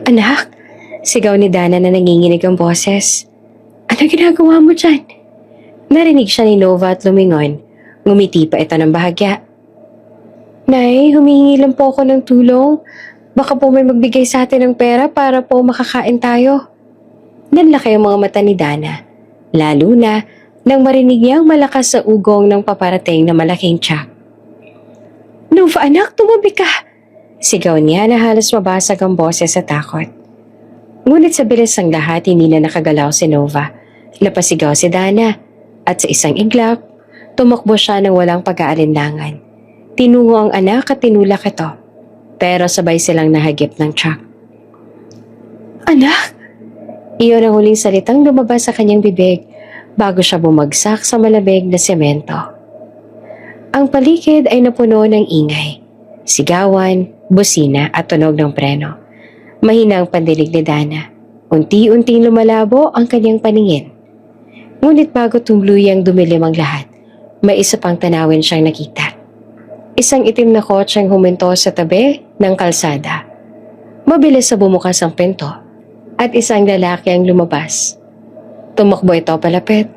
Anak, sigaw ni Dana na nanginginig ang boses. Ano ginagawa mo dyan? Narinig siya ni Nova at lumingon. Ngumiti pa ito ng bahagya. Nay, humingi lang po ako ng tulong. Baka po may magbigay sa atin ng pera para po makakain tayo. Nanlaki ang mga mata ni Dana. Lalo na nang marinig niyang malakas sa ugong ng paparating na malaking tiyak. Nova anak, tumabi ka! Sigaw niya na halos mabasag ang boses sa takot. Ngunit sa bilis ng lahat hindi na nakagalaw si Nova. Napasigaw si Dana at sa isang iglap, tumakbo siya ng walang pag-aalinlangan. Tinungo ang anak at tinulak ito. Pero sabay silang nahagip ng tiyak. Anak! Iyon ang huling salitang lumabas sa kanyang bibig bago siya bumagsak sa malamig na semento. Ang paligid ay napuno ng ingay, sigawan, busina at tunog ng preno. Mahina ang pandinig ni Dana. Unti-unting lumalabo ang kanyang paningin. Ngunit bago tuluyang dumilim ang lahat, may isa pang tanawin siyang nakita. Isang itim na kotseng huminto sa tabi ng kalsada. Mabilis sa bumukas ang pinto at isang lalaki ang lumabas. Tumakbo ito palapit.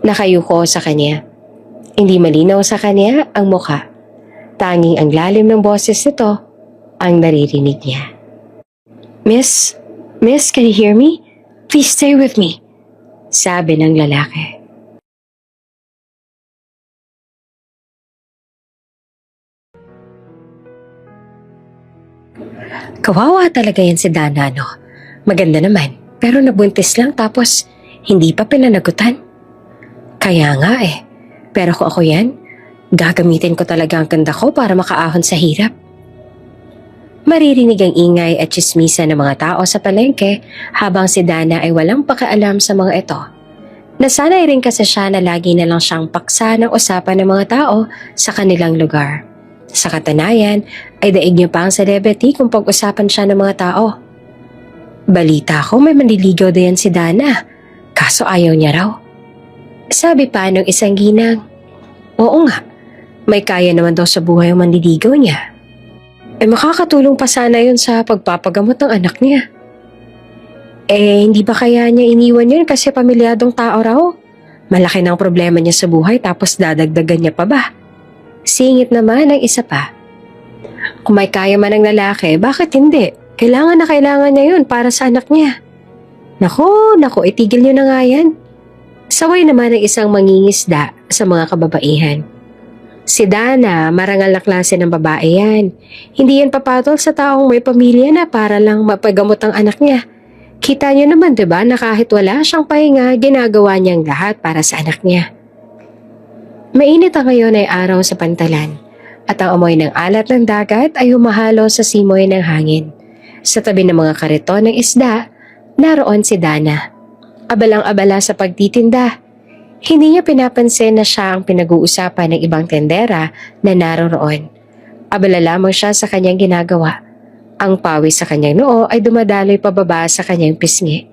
Nakayuko sa kanya. Hindi malinaw sa kanya ang mukha. Tanging ang lalim ng boses nito ang naririnig niya. Miss, can you hear me? Please stay with me. Sabi ng lalaki. Kawawa talaga yan si Dana, no? Maganda naman, pero nabuntis lang tapos hindi pa pinanagutan. Kaya nga eh, pero kung ako yan, gagamitin ko talaga ang ganda ko para makaahon sa hirap. Maririnig ang ingay at tsismisa ng mga tao sa palengke habang si Dana ay walang pakialam sa mga ito. Nasanay rin kasi siya na lagi na lang siyang paksa ng usapan ng mga tao sa kanilang lugar. Sa katunayan ay daig niya pa ang celebrity kung pag-usapan siya ng mga tao. Balita ko may manliligaw din si Dana, kaso ayaw niya raw. Sabi pa ng isang ginang, oo nga, may kaya naman daw sa buhay ang manliligaw niya. Makakatulong pa sana yun sa pagpapagamot ng anak niya. Hindi ba kaya niya iniwan yun kasi pamilyadong tao raw? Malaki ng problema niya sa buhay tapos dadagdagan niya pa ba? Singit naman ang isa pa. Kung may kaya man ang lalaki, bakit hindi? Kailangan na kailangan niya yun para sa anak niya. Nako, itigil niyo na nga yan. Saway naman ang isang mangingisda sa mga kababaihan. Si Dana, marangal na klase ng babae yan. Hindi yan papatol sa taong may pamilya na para lang mapagamot ang anak niya. Kita niyo naman diba na kahit wala siyang pahinga, ginagawa niyang lahat para sa anak niya. Mainit ang ngayon ay araw sa pantalan at ang amoy ng alat ng dagat ay humahalo sa simoy ng hangin. Sa tabi ng mga kariton ng isda, naroon si Dana. Abalang-abala sa pagtitinda. Hindi niya pinapansin na siya ang pinag-uusapan ng ibang tendera na naroroon. Abala lamang siya sa kanyang ginagawa. Ang pawis sa kanyang noo ay dumadaloy pababa sa kanyang pisngi.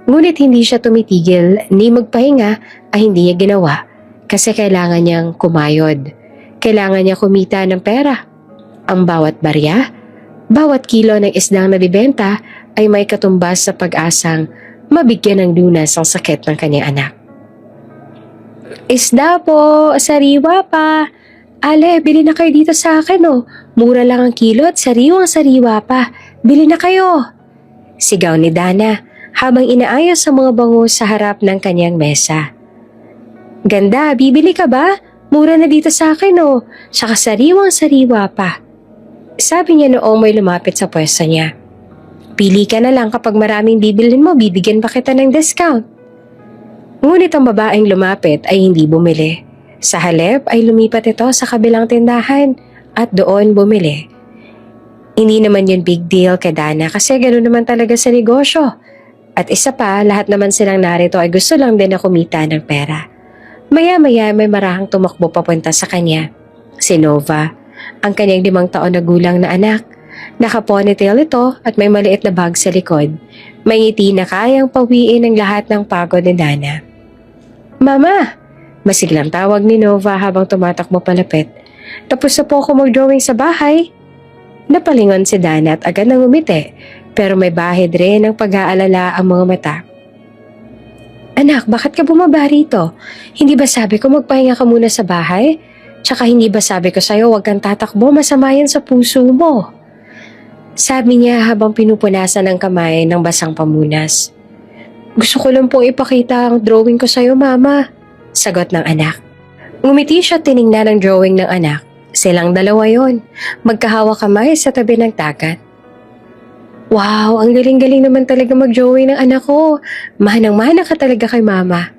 Ngunit hindi siya tumitigil ni magpahinga ay hindi niya ginawa kasi kailangan niyang kumayod. Kailangan niya kumita ng pera. Ang bawat barya, bawat kilo ng isdang nabibenta ay may katumbas sa pag-asang mabigyan ng lunas ang sakit ng kanyang anak. Isda po, sariwa pa. Ale, bili na kayo dito sa akin oh. Mura lang ang kilo at sariwang-sariwa pa. Bili na kayo. Sigaw ni Dana habang inaayos sa mga bangus sa harap ng kanyang mesa. Ganda, bibili ka ba? Mura na dito sa akin oh. Saka sariwang-sariwa pa. Sabi niya noong may lumapit sa pwesto niya. Pili ka na lang kapag maraming bibilin mo, bibigyan pa kita ng discount. Ngunit ang babaeng lumapit ay hindi bumili. Sa halip ay lumipat ito sa kabilang tindahan at doon bumili. Hindi naman yun big deal kay Dana kasi gano'n naman talaga sa negosyo. At isa pa, lahat naman silang narito ay gusto lang din na kumita ng pera. Maya-maya may marahang tumakbo papunta sa kanya. Si Nova, ang kanyang 5 taon na gulang na anak. Naka-ponytail ito at may maliit na bag sa likod. May ngiti na kayang pawiin ang lahat ng pagod ni Dana. Mama! Masiglang tawag ni Nova habang tumatakbo palapit. Tapos na po ako mag-drawing sa bahay. Napalingon si Dana at agad nang umiti pero may bahid rin ng pag-aalala ang mga mata. Anak, bakit ka bumaba rito? Hindi ba sabi ko magpahinga ka muna sa bahay? Tsaka hindi ba sabi ko sa'yo huwag kang tatakbo, masama yan sa puso mo? Sabi niya habang pinupunasan ng kamay ng basang pamunas. Gusto ko lang pong ipakita ang drawing ko sa'yo, Mama. Sagot ng anak. Ngumiti siya tiningnan ang drawing ng anak. Silang dalawa yon, magkahawak kamay sa tabi ng dagat. Wow, ang galing-galing naman talaga mag-drawing ng anak ko. Manang-mana ka talaga kay Mama.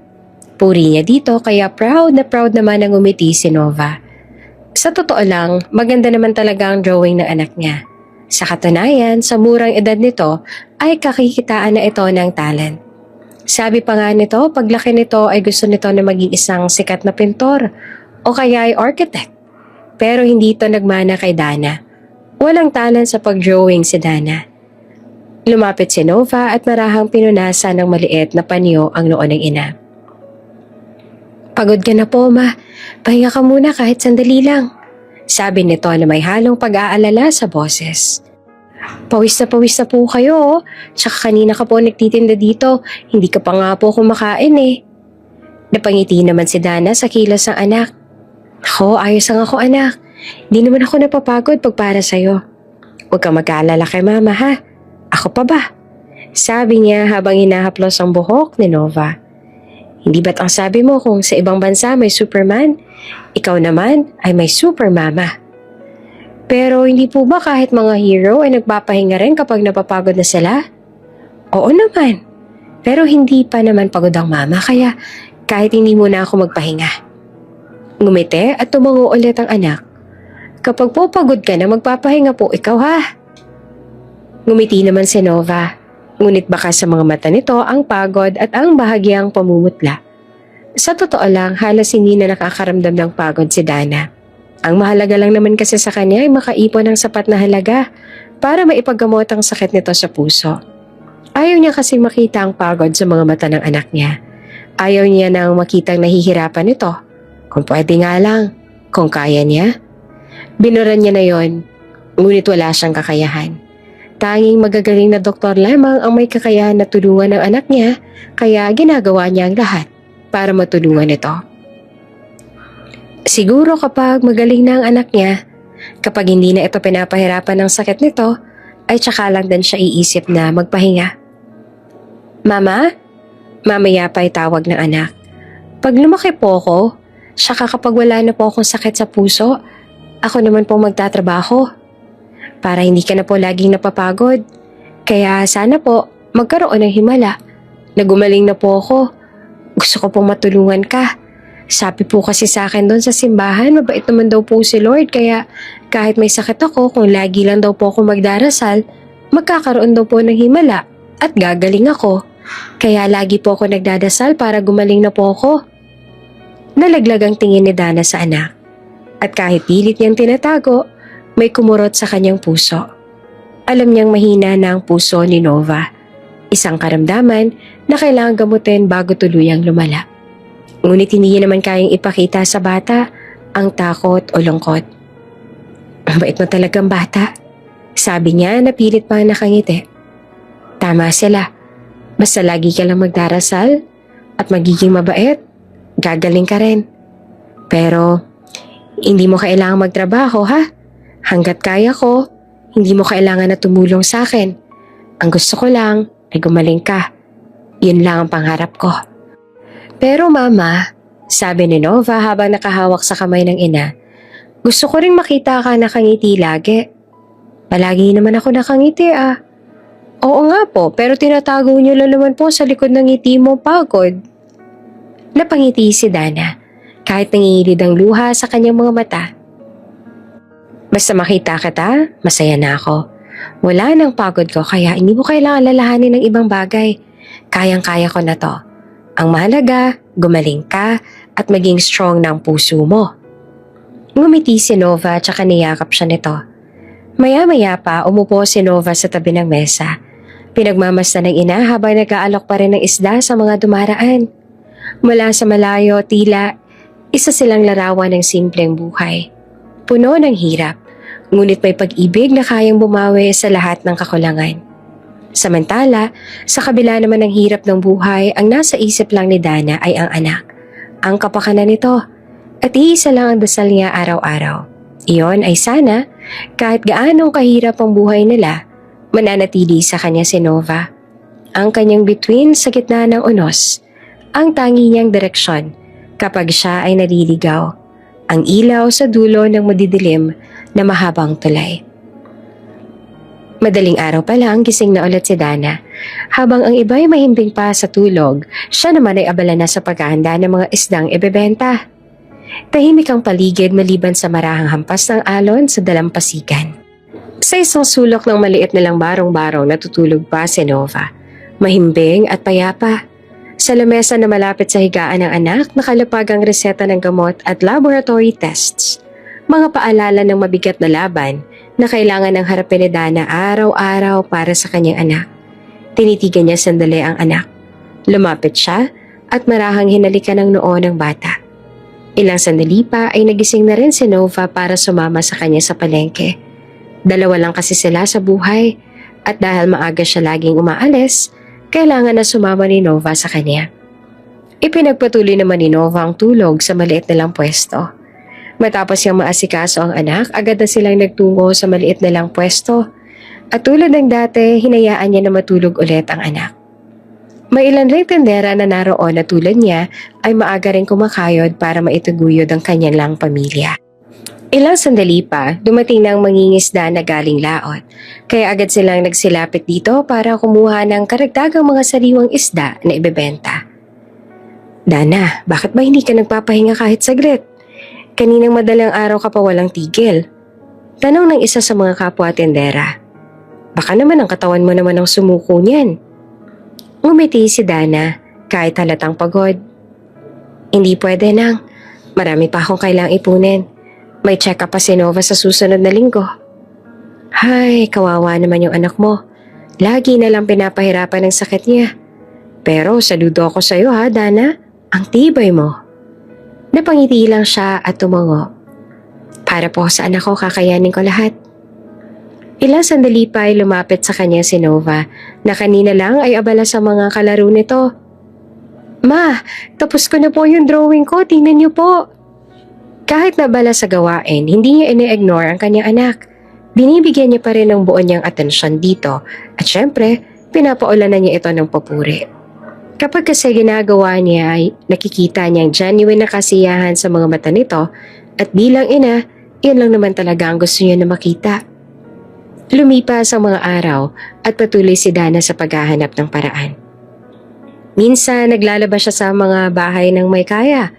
Puri niya dito kaya proud naman ang ngumiti si Nova. Sa totoo lang, maganda naman talaga ang drawing ng anak niya. Sa katunayan, sa murang edad nito ay kakikitaan na ito ng talent. Sabi pa nga nito, paglaki nito ay gusto nito na maging isang sikat na pintor o kaya ay architect. Pero hindi ito nagmana kay Dana. Walang talent sa pag-drawing si Dana. Lumapit si Nova at marahang pinunasan ng maliit na panyo ang noo ng ina. Pagod ka na po, Ma. Pahinga ka muna kahit sandali lang. Sabi nito na may halong pag-aalala sa boses. Pawis na po kayo, oh. Tsaka kanina ka po nagtitinda dito. Hindi ka pa nga po kumakain eh. Napangiti naman si Dana sa kilos ng anak. Ako, ayos lang ako anak. Di naman ako napapagod pag para sa'yo. Huwag kang mag-aalala kay Mama ha. Ako pa ba? Sabi niya habang hinahaplos ang buhok ni Nova. Hindi ba't ang sabi mo kung sa ibang bansa may Superman, ikaw naman ay may Super Mama? Pero hindi po ba kahit mga hero ay nagpapahinga rin kapag napapagod na sila? Oo naman. Pero hindi pa naman pagod ang mama kaya kahit hindi muna ako magpahinga. Ngumiti at tumango ulit ang anak. Kapag po pagod ka na magpapahinga po ikaw ha. Ngumiti naman si Nova. Ngunit baka sa mga mata nito ang pagod at ang bahagyang pamumutla. Sa totoo lang, halos hindi na nakakaramdam ng pagod si Dana. Ang mahalaga lang naman kasi sa kanya ay makaipon ng sapat na halaga para maipaggamot ang sakit nito sa puso. Ayaw niya kasing makita ang pagod sa mga mata ng anak niya. Ayaw niya nang makitang nahihirapan ito. Kung pwede nga lang, kung kaya niya. Binuran niya na yon, ngunit wala siyang kakayahan. Tanging magagaling na doktor lamang ang may kakayahan na tulungan ng anak niya, kaya ginagawa niya ang lahat para matulungan ito. Siguro kapag magaling na ang anak niya, kapag hindi na ito pinapahirapan ng sakit nito, ay tsaka lang din siya iisip na magpahinga. Mama? Mamaya pa tawag ng anak. Pag lumaki po ako, saka kapag wala na po akong sakit sa puso, ako naman po magtatrabaho. Para hindi ka na po laging napapagod. Kaya sana po magkaroon ng himala. Nagumaling na po ako. Gusto ko pong matulungan ka. Sabi po kasi sa akin doon sa simbahan, mabait naman daw po si Lord. Kaya kahit may sakit ako, kung lagi lang daw po ako magdarasal, magkakaroon daw po ng himala at gagaling ako. Kaya lagi po ako nagdadasal para gumaling na po ako. Nalaglag ang tingin ni Dana sa anak. At kahit pilit niyang tinatago, may kumurot sa kanyang puso. Alam niyang mahina na ang puso ni Nova. Isang karamdaman na kailangang gamutin bago tuluyang lumala. Ngunit hindi naman kayang ipakita sa bata ang takot o lungkot. Ang bait mo talagang bata. Sabi niya na pilit pang nakangiti. Tama sila. Basta lagi ka lang magdarasal at magiging mabait, gagaling ka rin. Pero hindi mo kailangang magtrabaho ha? Hanggat kaya ko, hindi mo kailangan na tumulong sa akin. Ang gusto ko lang ay gumaling ka. Yun lang ang pangarap ko. Pero Mama, sabi ni Nova habang nakahawak sa kamay ng ina, gusto ko rin makita ka nakangiti lagi. Palagi naman ako nakangiti ah. Oo nga po, pero tinatago niyo lang naman po sa likod ng ngiti mo pagod. Napangiti si Dana, kahit nangingilid ang luha sa kanyang mga mata. Basta makita kita, masaya na ako. Wala nang pagod ko kaya hindi mo kailangan lalahanin ng ibang bagay. Kayang-kaya ko na to. Ang mahalaga, gumaling ka at maging strong na ang puso mo. Ngumiti si Nova at saka niyakap siya nito. Maya-maya pa umupo si Nova sa tabi ng mesa. Pinagmamasdan ng ina habang nag-aalok pa rin ng isda sa mga dumaraan. Mula sa malayo, tila isa silang larawan ng simpleng buhay. Puno ng hirap. Ngunit may pag-ibig na kayang bumawi sa lahat ng kakulangan. Samantala, sa kabila naman ng hirap ng buhay, ang nasa isip lang ni Dana ay ang anak, ang kapakanan nito, at iisa lang ang dasal niya araw-araw. Iyon ay sana, kahit gaanong kahirap ang buhay nila, mananatili sa kanya si Nova. Ang kanyang bituin sa gitna ng unos, ang tangi niyang direksyon kapag siya ay naliligaw, ang ilaw sa dulo ng madidilim na mahabang tulay. Madaling araw pa lang gising na ulit si Dana. Habang ang iba ay mahimbing pa sa tulog, siya naman ay abala na sa paghahanda ng mga isdang ibebenta. Tahimik ang paligid maliban sa marahang hampas ng alon sa dalampasigan. Sa isang sulok ng maliit nilang barong-barong natutulog pa si Nova. Mahimbing at payapa. Sa lamesa na malapit sa higaan ng anak, nakalapag ang reseta ng gamot at laboratory tests. Mga paalala ng mabigat na laban na kailangan ng harapin ni Dana araw-araw para sa kanyang anak. Tinitigan niya sandali ang anak. Lumapit siya at marahang hinalikan ng noo ng bata. Ilang sandali pa ay nagising na rin si Nova para sumama sa kanya sa palengke. Dalawa lang kasi sila sa buhay at dahil maaga siya laging umaalis, kailangan na sumama ni Nova sa kanya. Ipinagpatuloy naman ni Nova ang tulog sa maliit nilang pwesto. Matapos niyang maasikaso ang anak, agad na silang nagtungo sa maliit nilang pwesto. At tulad ng dati, hinayaan niya na matulog ulit ang anak. May ilan ring tendera na naroon na tulad niya ay maaga rin kumakayod para maitaguyod ang kanyang lang pamilya. Ilang sandali pa, dumating na ang mangingisda na galing laot. Kaya agad silang nagsilapit dito para kumuha ng karagdagang mga sariwang isda na ibebenta. Dana, bakit ba hindi ka nagpapahinga kahit saglit? Kaninang madalang araw ka pa walang tigil. Tanong ng isa sa mga kapwa tendera. Baka naman ang katawan mo naman ang sumuko niyan. Ngumiti si Dana kahit halatang pagod. Hindi pwede nang. Marami pa akong kailangang ipunin. May check-up pa si Nova sa susunod na linggo. Hay, kawawa naman yung anak mo. Lagi na lang pinapahirapan ng sakit niya. Pero saludo ako sa'yo ha, Dana. Ang tibay mo. Napangiti lang siya at tumango. Para po sa anak ko, kakayanin ko lahat. Ilang sandali pa ay lumapit sa kanya si Nova na kanina lang ay abala sa mga kalaro nito. Ma, tapos ko na po yung drawing ko, tingnan niyo po. Kahit nabala sa gawain, hindi niya ine-ignore ang kanyang anak. Binibigyan niya pa rin ng buo niyang atensyon dito at syempre, pinapaulanan niya ito ng papuri. Kapag kasi ginagawa niya ay nakikita niyang genuine na kasiyahan sa mga mata nito at bilang ina, yun lang naman talaga ang gusto niya na makita. Lumipas ang mga araw at patuloy si Dana sa paghahanap ng paraan. Minsan naglalabas siya sa mga bahay ng may kaya.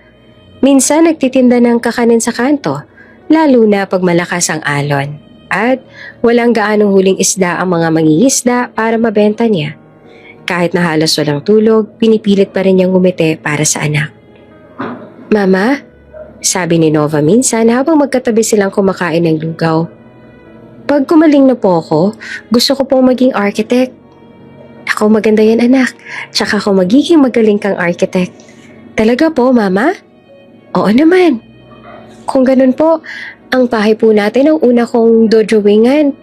Minsan nagtitinda ng kakanin sa kanto, lalo na pag malakas ang alon. At walang gaanong huling isda ang mga mangingisda para mabenta niya. Kahit na halos walang tulog, pinipilit pa rin niyang ngumiti para sa anak. Mama, sabi ni Nova minsan habang magkatabi silang kumakain ng lugaw. Pag kumaling na po ako, gusto ko pong maging architect. Ako maganda yan anak, tsaka ako magiging magaling kang architect. Talaga po, Mama? Oo naman. Kung ganun po, ang bahay po natin ang una kong dodrawingan.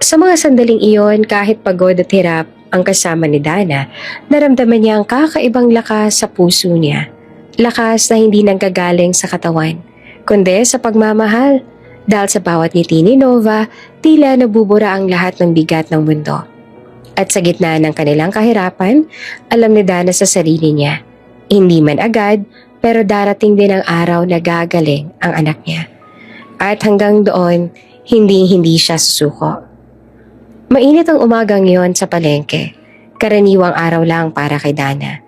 Sa mga sandaling iyon, kahit pagod at hirap ang kasama ni Dana, naramdaman niya ang kakaibang lakas sa puso niya. Lakas na hindi nanggagaling sa katawan, kundi sa pagmamahal. Dahil sa bawat ngiti ni Nova, tila nabubura ang lahat ng bigat ng mundo. At sa gitna ng kanilang kahirapan, alam ni Dana sa sarili niya, hindi man agad, pero darating din ang araw na gagaling ang anak niya. At hanggang doon, hindi siya susuko. Mainit ang umagang yon sa palengke. Karaniwang araw lang para kay Dana.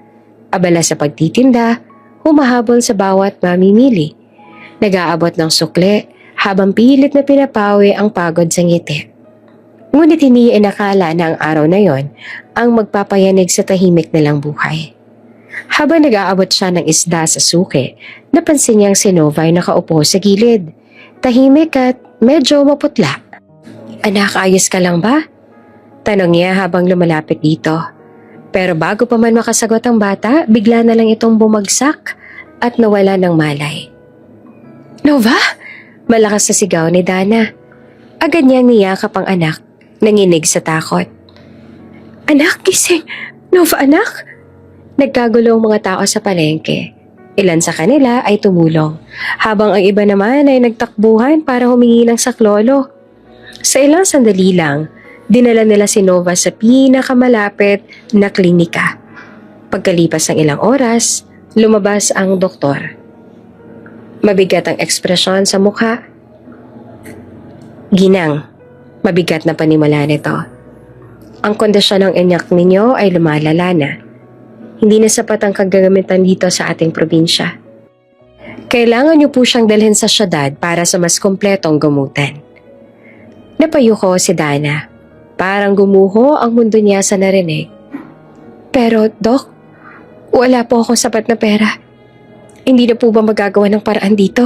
Abala sa pagtitinda, humahabol sa bawat mamimili. Nag-aabot ng sukle habang pilit na pinapawi ang pagod sa ngiti. Ngunit hindi inakala na ang araw na yon ang magpapayanig sa tahimik nilang buhay. Habang nag-aabot siya ng isda sa suke, napansin niyang si Nova ay nakaupo sa gilid. Tahimik at medyo maputla. Anak, ayos ka lang ba? Tanong niya habang lumalapit dito. Pero bago pa man makasagot ang bata, bigla na lang itong bumagsak at nawala ng malay. Nova? Malakas sa sigaw ni Dana. Agad niyang niyakap ang anak, nanginig sa takot. Anak, gising! Nova, anak! Nagkagulo ang mga tao sa palengke. Ilan sa kanila ay tumulong, habang ang iba naman ay nagtakbuhan para humingi ng saklolo. Sa ilang sandali lang, dinala nila si Nova sa pinakamalapit na klinika. Pagkalipas ng ilang oras, lumabas ang doktor. Mabigat ang ekspresyon sa mukha. Ginang, mabigat na panimula nito. Ang kondisyon ng anak ninyo ay lumalala na. Hindi na sapat ang kagamitan dito sa ating probinsya. Kailangan niyo po siyang dalhin sa syudad para sa mas kumpletong gamutan. Napayuko si Dana. Parang gumuho ang mundo niya sa narinig. Pero, Dok, wala po akong sapat na pera. Hindi na po ba magagawa ng paraan dito?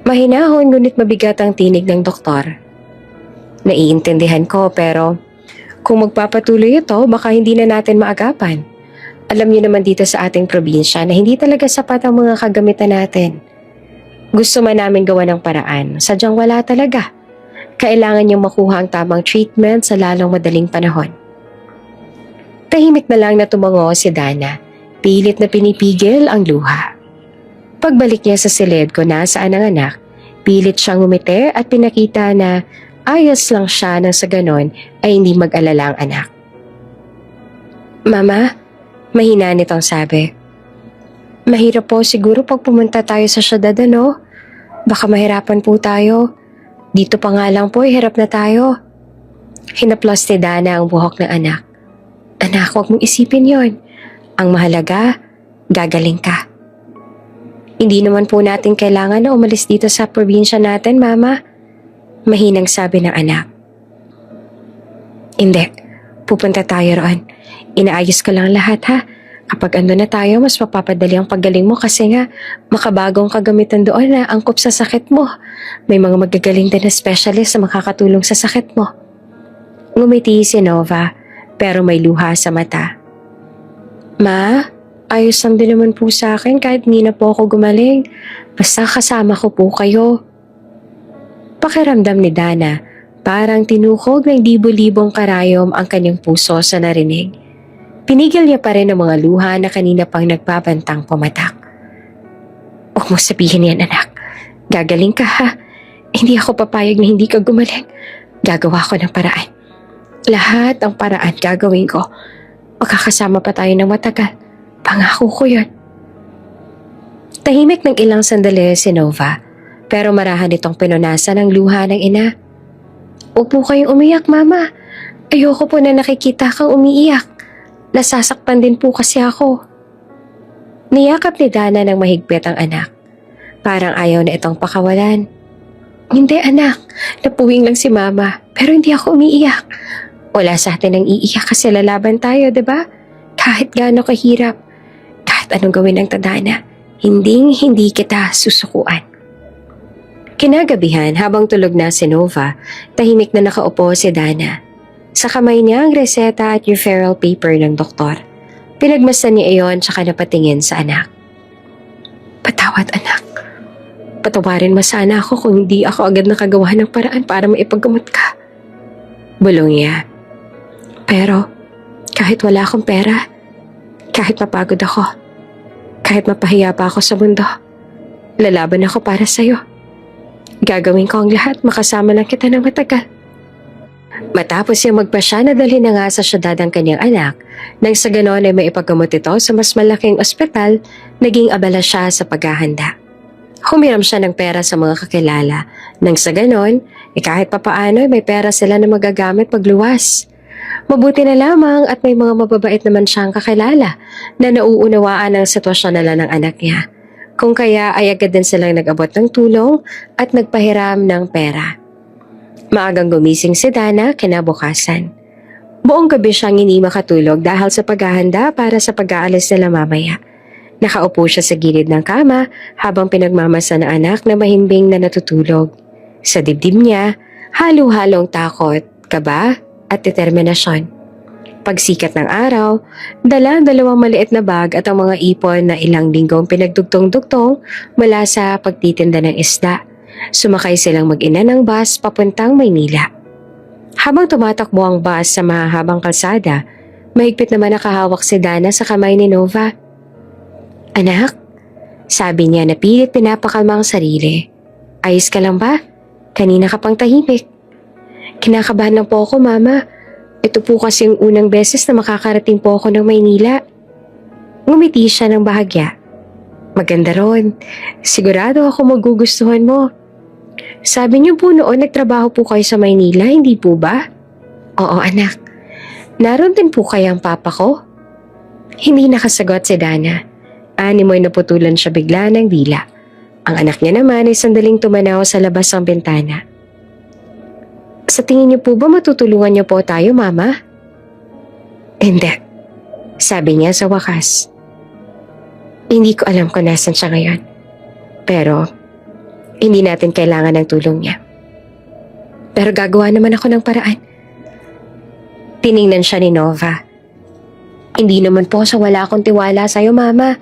Mahinahon ngunit mabigat ang tinig ng doktor. Naiintindihan ko pero kung magpapatuloy ito, baka hindi na natin maagapan. Alam niyo naman dito sa ating probinsya na hindi talaga sapat ang mga kagamitan natin. Gusto man namin gawa ng paraan, sadyang wala talaga. Kailangan niyong makuha ang tamang treatment sa lalong madaling panahon. Tahimik na lang na tumango si Dana. Pilit na pinipigil ang luha. Pagbalik niya sa silid ko nasaan ang anak, pilit siyang ngumiti at pinakita na ayos lang siya nang sa ganon ay hindi mag-alala ang anak. Mama, mahina nitong sabi. Mahirap po siguro pag pumunta tayo sa syudad, ano? Baka mahirapan po tayo. Dito pa nga lang po, hirap na tayo. Hinaplos ni Dana ang buhok ng anak. Anak, huwag mong isipin yon. Ang mahalaga, gagaling ka. Hindi naman po natin kailangan na umalis dito sa probinsya natin, Mama. Mahinang sabi ng anak. Hindi, pupunta tayo roon. Inaayos ko lang lahat ha. Kapag ando na tayo, mas mapapadali ang paggaling mo kasi nga makabagong kagamitan doon na angkop sa sakit mo. May mga magagaling din na specialist na makakatulong sa sakit mo. Ngumiti si Nova pero may luha sa mata. Ma, ayos lang din naman po sa akin kahit hindi na po ako gumaling. Basta kasama ko po kayo. Pakiramdam ni Dana, parang tinukog ng libo-libong karayom ang kanyang puso sa narinig. Pinigil niya pa rin ang mga luha na kanina pang nagpapantang pumatak. Huwag mo sabihin yan, anak. Gagaling ka ha. Hindi ako papayag na hindi ka gumaling. Gagawa ko ng paraan. Lahat ang paraan gagawin ko. Magkakasama pa tayo ng matagal. Pangako ko yun. Tahimik ng ilang sandali si Nova, pero marahan itong pinunasan ang luha ng ina. Huwag po kayong umiyak, Mama. Ayoko po na nakikita kang umiiyak. Nasasaktan din po kasi ako. Niyakap ni Dana ng mahigpit ang anak. Parang ayaw na itong pakawalan. Hindi, anak. Napuwing lang si Mama, pero hindi ako umiiyak. Wala sa atin ang iiyak kasi lalaban tayo, diba? Kahit gaano kahirap, kahit anong gawin ng tadhana, hindi kita susukuan. Kinagabihan habang tulog na si Nova, tahimik na nakaupo si Dana. Sa kamay niya ang reseta at referral paper ng doktor. Pinagmasdan niya iyon tsaka napatingin sa anak. Patawad, anak. Patawarin mo sana ako kung hindi ako agad nakagawa ng paraan para maipaggamot ka. Bulong niya. Pero kahit wala akong pera, kahit mapagod ako, kahit mapahiya pa ako sa mundo, lalaban ako para sa'yo. Gagawin ko ang lahat, makasama lang kita ng matagal. Matapos yung magpasya, nadalhin na nga sa syudad ang kanyang anak. Nang sa ganon ay maipaggamot ito sa mas malaking ospital, naging abala siya sa paghahanda. Humiram siya ng pera sa mga kakilala. Nang sa ganon, kahit papaano ay may pera sila na magagamit pagluwas. Mabuti na lamang at may mga mababait naman siyang kakilala na nauunawaan ang sitwasyon nila ng anak niya. Kung kaya ay agad din silang nag-abot ng tulong at nagpahiram ng pera. Maagang gumising si Dana kinabukasan. Buong gabi siyang hindi makatulog dahil sa paghahanda para sa pag-aalis nila mamaya. Nakaupo siya sa gilid ng kama habang pinagmamasa ng anak na mahimbing na natutulog. Sa dibdib niya, halo-halong takot, kaba at determinasyon. Pagsikat ng araw, dalawang maliit na bag at ang mga ipon na ilang linggong pinagdugtong-dugtong mula sa pagtitinda ng isda. Sumakay silang mag-ina ng bus papuntang Maynila. Habang tumatakbo ang bus sa mahahabang kalsada, mahigpit naman nakahawak si Dana sa kamay ni Nova. Anak, sabi niya na pilit pinapakalma ang sarili. Ayos ka lang ba? Kanina ka pang tahimik. Kinakabahan lang po ako, Mama. Ito po kasi yung unang beses na makakarating po ako ng Maynila. Ngumiti siya ng bahagya. Maganda ron. Sigurado ako magugustuhan mo. Sabi niyo po noon nagtrabaho po kayo sa Maynila, hindi po ba? Oo, anak. Naroon din po kaya ang papa ko? Hindi nakasagot si Dana. Animoy naputulan siya bigla ng dila. Ang anak niya naman ay sandaling tumanaw sa labas ng bintana. Sa tingin niyo po ba matutulungan niyo po tayo, Mama? Hindi. Sabi niya sa wakas. Hindi ko alam kung nasan siya ngayon. Pero, hindi natin kailangan ng tulong niya. Pero gagawa naman ako ng paraan. Tiningnan siya ni Nova. Hindi naman po sa wala akong tiwala sa'yo, Mama.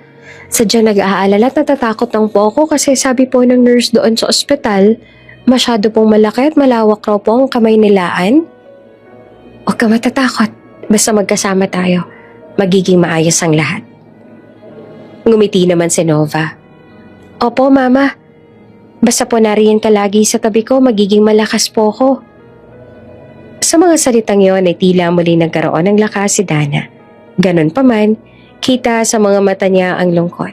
Sadyang nag-aalala at natatakot lang po ako kasi sabi po ng nurse doon sa ospital, masyado pong malaki at malawak raw po ang kamay nilaan. Huwag ka matatakot. Basta magkasama tayo. Magiging maayos ang lahat. Ngumiti naman si Nova. Opo, Mama. Basta po nariyan ka lagi sa tabi ko, magiging malakas po ako. Sa mga salitang yon ay tila muli nagkaroon ng lakas si Dana. Ganon pa man, kita sa mga mata niya ang lungkot.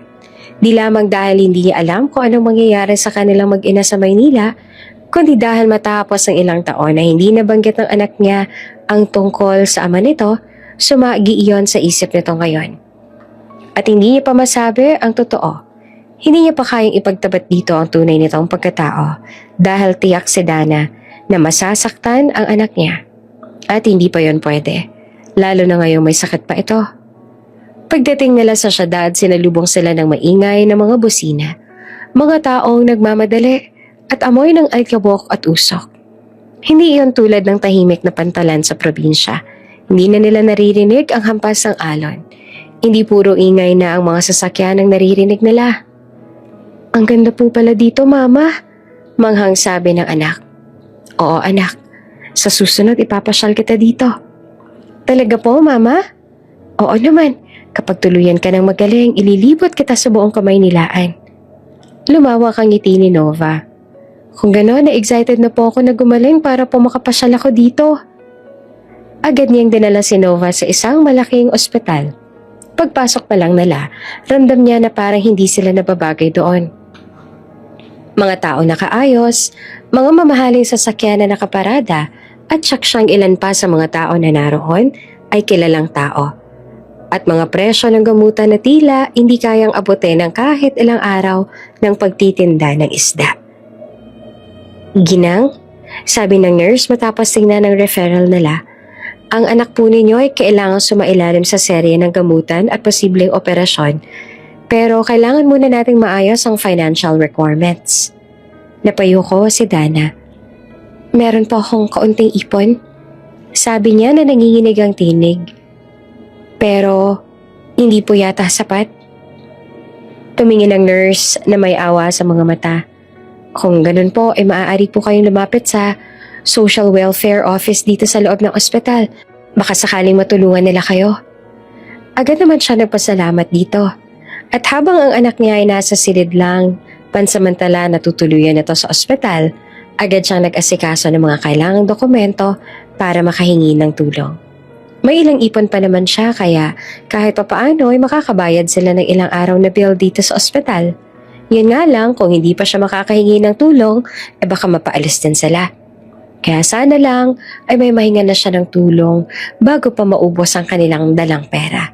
Di lamang dahil hindi niya alam kung anong mangyayari sa kanilang mag-ina sa Maynila, kundi dahil matapos ang ilang taon na hindi nabanggit ng anak niya ang tungkol sa ama nito, sumagi iyon sa isip nito ngayon. At hindi niya pa masabi ang totoo. Hindi niya pa kayang ipagtapat dito ang tunay nitong pagkatao dahil tiyak si Dana na masasaktan ang anak niya. At hindi pa yon pwede, lalo na ngayong may sakit pa ito. Pagdating nila sa syudad, sinalubong sila ng maingay na mga busina, mga taong nagmamadali at amoy ng alkabok at usok. Hindi iyon tulad ng tahimik na pantalan sa probinsya. Hindi na nila naririnig ang hampas ng alon. Hindi puro ingay na ang mga sasakyan ang naririnig nila. Ang ganda po pala dito, Mama. Manghang sabi ng anak. Oo, anak. Sa susunod ipapasyal kita dito. Talaga po, Mama? Oo naman. Kapag tuluyan ka ng magaling, ililibot kita sa buong kamay nilaan. Lumawak ang ngiti ni Nova. Kung gano'n, na-excited na po ako na gumaling para po makapasyal ako dito. Agad niyang dinala si Nova sa isang malaking ospital. Pagpasok pa lang nila, ramdam niya na parang hindi sila nababagay doon. Mga tao nakaayos, mga mamahaling sasakyan na nakaparada at saksyang ilan pa sa mga tao na naroon ay kilalang tao. At mga presyo ng gamutan na tila hindi kayang abutin ng kahit ilang araw ng pagtitinda ng isda. Ginang, sabi ng nurse matapos tingnan ng referral nila, ang anak po ninyo ay kailangang sumailalim sa serye ng gamutan at posibleng operasyon, pero kailangan muna nating maayos ang financial requirements. Napayo ko si Dana. Meron po akong kaunting ipon. Sabi niya na nanginginig ang tinig. Pero hindi po yata sapat. Tumingin ang nurse na may awa sa mga mata. Kung ganun po, ay maaari po kayong lumapit sa social welfare office dito sa loob ng ospital. Baka sakaling matulungan nila kayo. Agad naman siya nagpasalamat dito. At habang ang anak niya ay nasa silid lang, pansamantala natutuluyan ito sa ospital, agad siyang nag-asikaso ng mga kailangang dokumento para makahingi ng tulong. May ilang ipon pa naman siya kaya kahit papaano ay makakabayad sila ng ilang araw na bill dito sa ospital. Yun nga lang kung hindi pa siya makakahingi ng tulong, baka mapaalis din sila. Kaya sana lang ay may mahinga na siya ng tulong bago pa maubos ang kanilang dalang pera.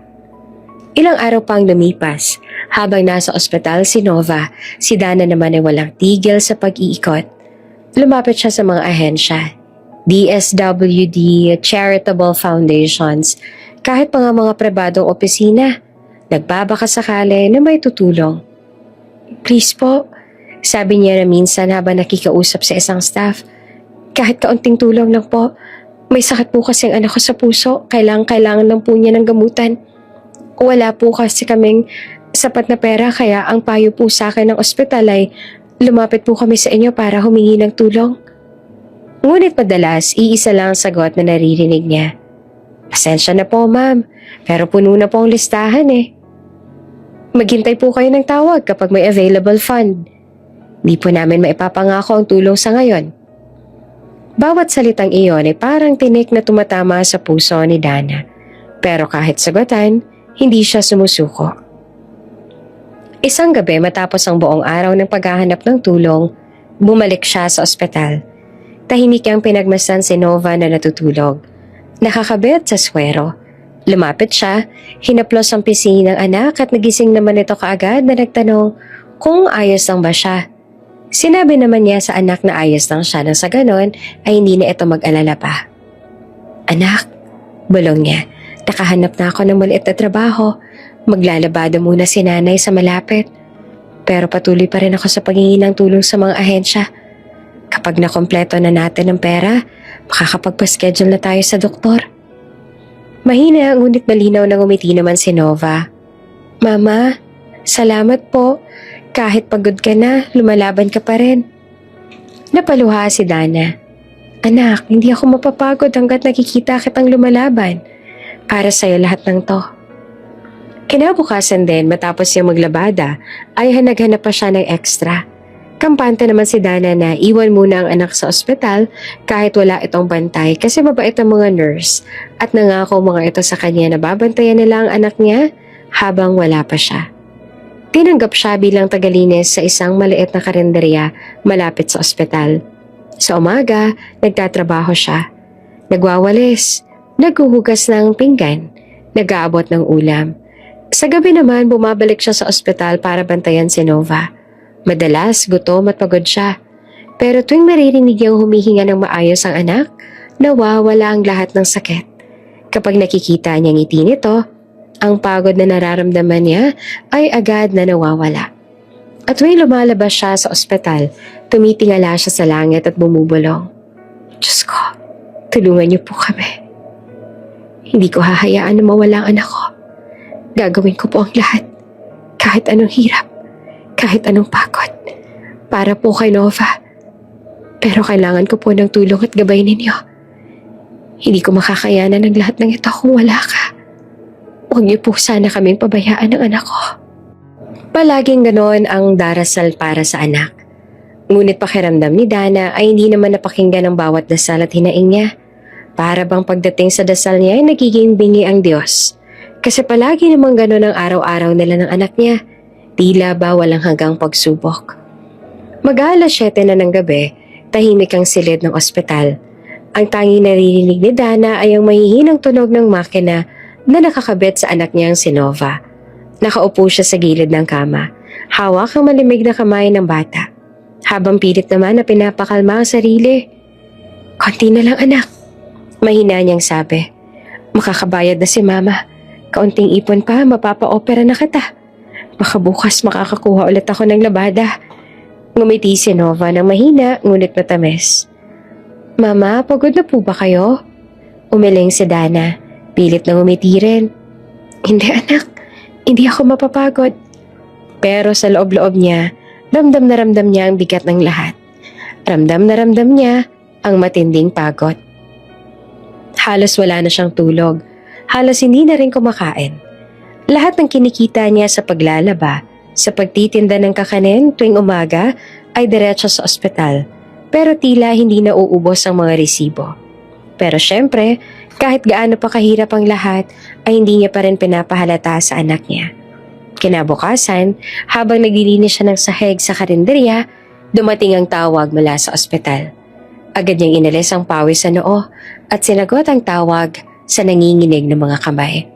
Ilang araw pang lumipas, habang nasa ospital si Nova, si Dana naman ay walang tigil sa pag-iikot. Lumapit siya sa mga ahensya, DSWD, charitable foundations, kahit pa nga mga pribadong opisina, nagbabaka sakali na may tutulong. Please po, sabi niya na minsan habang nakikausap sa isang staff, kahit kaunting tulong lang po, may sakit po kasi ang anak ko sa puso, kailangan lang po niya ng gamutan. Wala po kasi kaming sapat na pera kaya ang payo po sa akin ng ospital ay lumapit po kami sa inyo para humingi ng tulong. Ngunit madalas, iisa lang ang sagot na naririnig niya. Pasensya na po ma'am, pero puno na po ang listahan eh. Maghintay po kayo ng tawag kapag may available fund. Di po namin maipapangako ang tulong sa ngayon. Bawat salitang iyon ay parang tinik na tumatama sa puso ni Dana. Pero kahit sagutan, hindi siya sumusuko. Isang gabi matapos ang buong araw ng paghahanap ng tulong, bumalik siya sa ospital. Tahimik ang pinagmasdan si Nova na natutulog. Nakakabit sa swero. Lumapit siya, hinaplos ang pisngi ng anak at nagising naman ito kaagad na nagtanong kung ayos lang ba siya. Sinabi naman niya sa anak na ayos lang siya nang sa ganon ay hindi na ito mag-alala pa. Anak, bulong niya, nakahanap na ako ng maliit na trabaho. Maglalabada muna si nanay sa malapit. Pero patuloy pa rin ako sa paghingi ng tulong sa mga ahensya. Kapag nakompleto na natin ang pera, makakapagpa-schedule na tayo sa doktor. Mahina ngunit malinaw na ngumiti naman si Nova. Mama, salamat po. Kahit pagod ka na, lumalaban ka pa rin. Napaluha si Dana. Anak, hindi ako mapapagod hanggat nakikita kitang lumalaban. Para sa'yo lahat ng to. Kinabukasan din matapos niya maglabada ay naghanap pa siya ng extra. Kampante naman si Dana na iwan muna ang anak sa ospital kahit wala itong bantay kasi mabait ang mga nurse at nangako mga ito sa kanya na babantayan nila ang anak niya habang wala pa siya. Tinanggap siya bilang tagalinis sa isang maliit na karinderya malapit sa ospital. Sa umaga, nagtatrabaho siya. Nagwawalis, naghuhugas ng pinggan, nag-aabot ng ulam. Sa gabi naman, bumabalik siya sa ospital para bantayan si Nova. Madalas, gutom at pagod siya. Pero tuwing maririnig niyang humihinga ng maayos ang anak, nawawala ang lahat ng sakit. Kapag nakikita niya ngiti nito, ang pagod na nararamdaman niya ay agad na nawawala. At tuwing lumalabas siya sa ospital, tumitingala siya sa langit at bumubulong. Diyos ko, tulungan niyo po kami. Hindi ko hahayaan na mawala ang anak ko. Gagawin ko po ang lahat, kahit anong hirap. Kahit anong pagod, para po kay Nova. Pero kailangan ko po ng tulong at gabay ninyo. Hindi ko makakayanan ng lahat ng ito kung wala ka. Huwag niyo po sana kaming pabayaan ng anak ko. Palaging ganon ang darasal para sa anak. Ngunit pakiramdam ni Dana ay hindi naman napakinggan ang bawat dasal at hinaing niya. Para bang pagdating sa dasal niya ay nagiging bingi ang Diyos. Kasi palagi namang ganon ang araw-araw nila ng anak niya. Tila ba walang hanggang pagsubok. Mag-aalas 7 na ng gabi, tahimik ang silid ng ospital. Ang tanging naririnig ni Dana ay ang mahihinang tunog ng makina na nakakabit sa anak niyang si Nova. Nakaupo siya sa gilid ng kama, hawak ang malimig na kamay ng bata. Habang pilit naman na pinapakalma ang sarili. Konti na lang anak, mahina niyang sabi. Makakabayad na si mama. Kaunting ipon pa, mapapa-opera na kita. Baka bukas makakakuha ulit ako ng labada. Ngumiti si Nova ng mahina ngunit matamis. Mama, pagod na po ba kayo? Umiling si Dana. Pilit na ngumiti rin. Hindi anak, hindi ako mapapagod. Pero sa loob-loob niya, ramdam na ramdam niya ang bigat ng lahat. Ramdam na ramdam niya ang matinding pagod. Halos wala na siyang tulog. Halos hindi na rin kumakain. Lahat ng kinikita niya sa paglalaba, sa pagtitinda ng kakanin tuwing umaga ay diretso sa ospital. Pero tila hindi na uubos ang mga resibo. Pero syempre, kahit gaano pa kahirap ang lahat, ay hindi niya pa rin pinapahalata sa anak niya. Kinabukasan, habang naglilinis siya ng sahig sa karinderya, dumating ang tawag mula sa ospital. Agad niyang inalis ang pawis sa noo at sinagot ang tawag sa nanginginig ng mga kamay.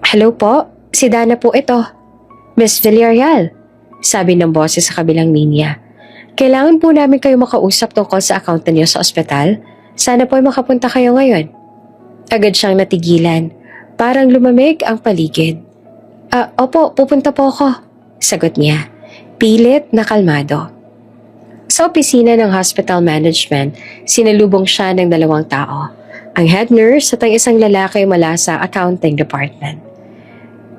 Hello po, si Dana po ito. Miss Villarreal, sabi ng boses sa kabilang linya. Kailangan po namin kayo makausap tungkol sa account niyo sa ospital. Sana po ay makapunta kayo ngayon. Agad siyang natigilan. Parang lumamig ang paligid. Opo, pupunta po ako, sagot niya. Pilit na kalmado. Sa opisina ng hospital management, sinalubong siya ng 2 tao. Ang head nurse at ang isang lalaki mula sa accounting department.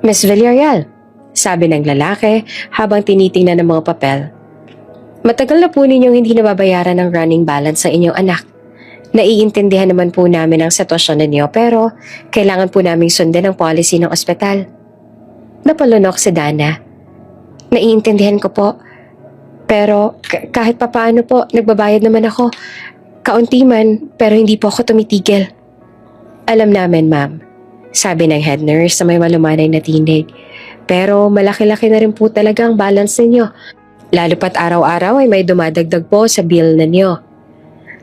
Miss Villarreal, sabi ng lalaki habang tinitingnan ng mga papel. Matagal na po ninyong hindi nababayaran ng running balance sa inyong anak. Naiintindihan naman po namin ang sitwasyon ninyo pero kailangan po naming sundin ang policy ng ospital. Napalunok si Dana. Naiintindihan ko po. Pero kahit papaano po, nagbabayad naman ako. Kaunti man, pero hindi po ako tumitigil. Alam namin, ma'am. Sabi ng head nurse na may malumanay na tinig. Pero malaki-laki na rin po talaga ang balance ninyo. Lalo pat araw-araw ay may dumadagdag po sa bill ninyo.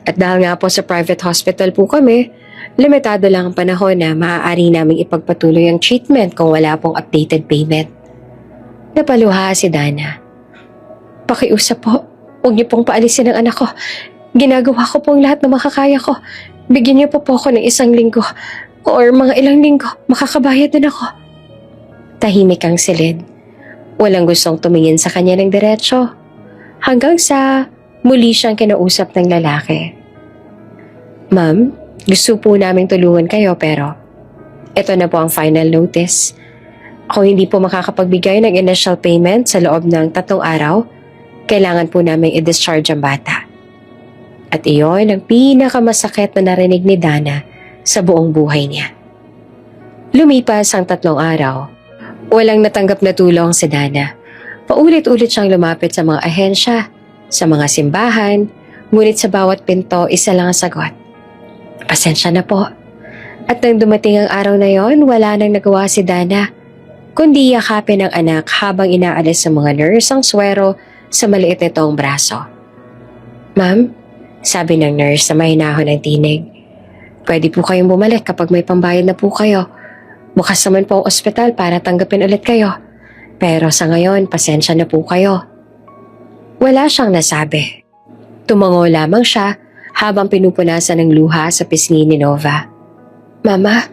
At dahil nga po sa private hospital po kami, limitado lang ang panahon na maaari naming ipagpatuloy ang treatment kung wala pong updated payment. Napaluha si Dana. Pakiusap po, huwag niyo pong paalisin ang anak ko. Ginagawa ko pong lahat na makakaya ko. Bigyan niyo po ako ng 1 linggo or mga ilang linggo, makakabayad din ako. Tahimik ang silid. Walang gustong tumingin sa kanya ng diretsyo. Hanggang sa muli siyang kinausap ng lalaki. Ma'am, gusto po naming tulungan kayo pero ito na po ang final notice. Kung hindi po makakapagbigay ng initial payment sa loob ng 3 araw, kailangan po namin i-discharge ang bata. At iyon ang pinakamasakit na narinig ni Dana sa buong buhay niya. Lumipas ang 3 araw. Walang natanggap na tulong si Dana. Paulit-ulit siyang lumapit sa mga ahensya, sa mga simbahan, ngunit sa bawat pinto isa lang ang sagot. Pasensya na po. At nang dumating ang araw na yon, wala nang nagawa si Dana, kundi yakapin ang anak habang inaalis sa mga nurse ang swero sa maliit nitong braso. Ma'am, sabi ng nurse na mahinahon ng tinig, pwede po kayong bumalik kapag may pambayad na po kayo. Bukas naman po ang ospital para tanggapin ulit kayo. Pero sa ngayon, pasensya na po kayo. Wala siyang nasabi. Tumango lamang siya habang pinupunasan ng luha sa pisngi ni Nova. Mama,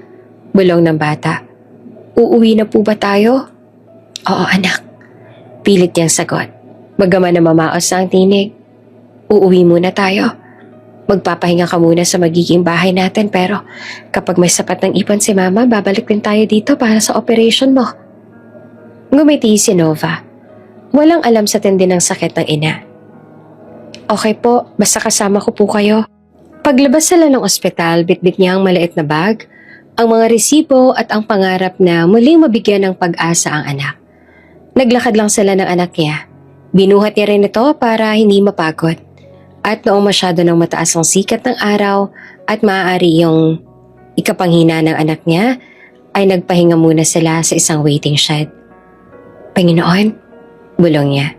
bulong ng bata. Uuwi na po ba tayo? Oo anak. Pilit niyang sagot. Bagaman na mamaos ang tinig. Uuwi muna tayo. Magpapahinga ka muna sa magiging bahay natin pero kapag may sapat ng ipon si Mama, babalik din tayo dito para sa operation mo. Ngumiti si Nova. Walang alam sa tindi ng sakit ng ina. Okay po, basta kasama ko po kayo. Paglabas sila ng ospital, bitbit niya ang maliit na bag, ang mga resibo at ang pangarap na muling mabigyan ng pag-asa ang anak. Naglakad lang sila ng anak niya. Binuhat niya rin ito para hindi mapagod. At noong masyado ng mataas ang sikat ng araw at maaari yung ikapanghina ng anak niya, ay nagpahinga muna sila sa isang waiting shed. Panginoon, bulong niya,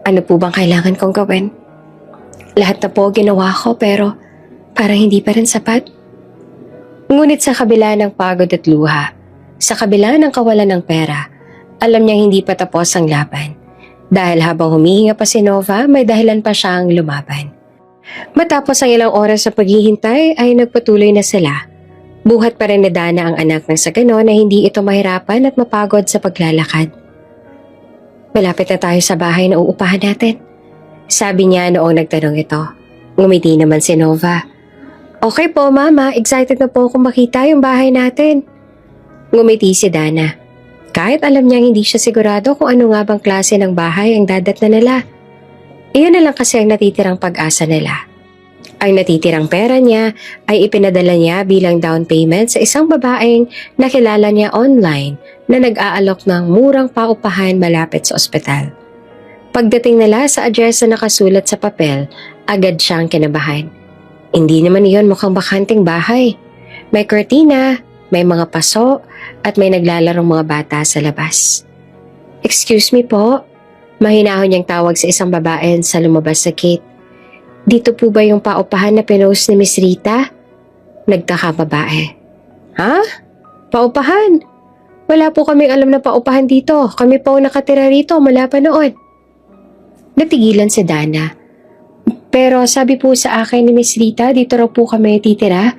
ano po bang kailangan kong gawin? Lahat na po ginawa ko pero parang hindi pa rin sapat. Ngunit sa kabila ng pagod at luha, sa kabila ng kawalan ng pera, alam niyang hindi pa tapos ang laban. Dahil habang humihinga pa si Nova, may dahilan pa siyang lumaban. Matapos ang ilang oras sa paghihintay ay nagpatuloy na sila. Buhat pa rin ni Dana ang anak nang sa ganon na hindi ito mahirapan at mapagod sa paglalakad. Malapit na tayo sa bahay na uupahan natin. Sabi niya noong nagtanong ito. Ngumiti naman si Nova. Okay po mama, excited na po akong makita yung bahay natin. Ngumiti si Dana. Kahit alam niyang hindi siya sigurado kung ano nga bang klase ng bahay ang dadatnan nila. Iyon na lang kasi ang natitirang pag-asa nila. Ang natitirang pera niya ay ipinadala niya bilang down payment sa isang babaeng nakilala niya online na nag-aalok ng murang paupahan malapit sa ospital. Pagdating nila sa address na nakasulat sa papel, agad siyang kinabahan. Hindi naman iyon mukhang bakanting bahay. May kurtina, may mga paso at may naglalarong mga bata sa labas. Excuse me po, mahinahon niyang tawag sa isang babae sa lumabas sa gate. Dito po ba yung paupahan na pinost ni Miss Rita? Nagtaka babae. Ha? Paupahan? Wala po kaming alam na paupahan dito. Kami po nakatira rito mula pa noon. Natigilan si Dana. Pero sabi po sa akin ni Miss Rita, dito raw po kami titira.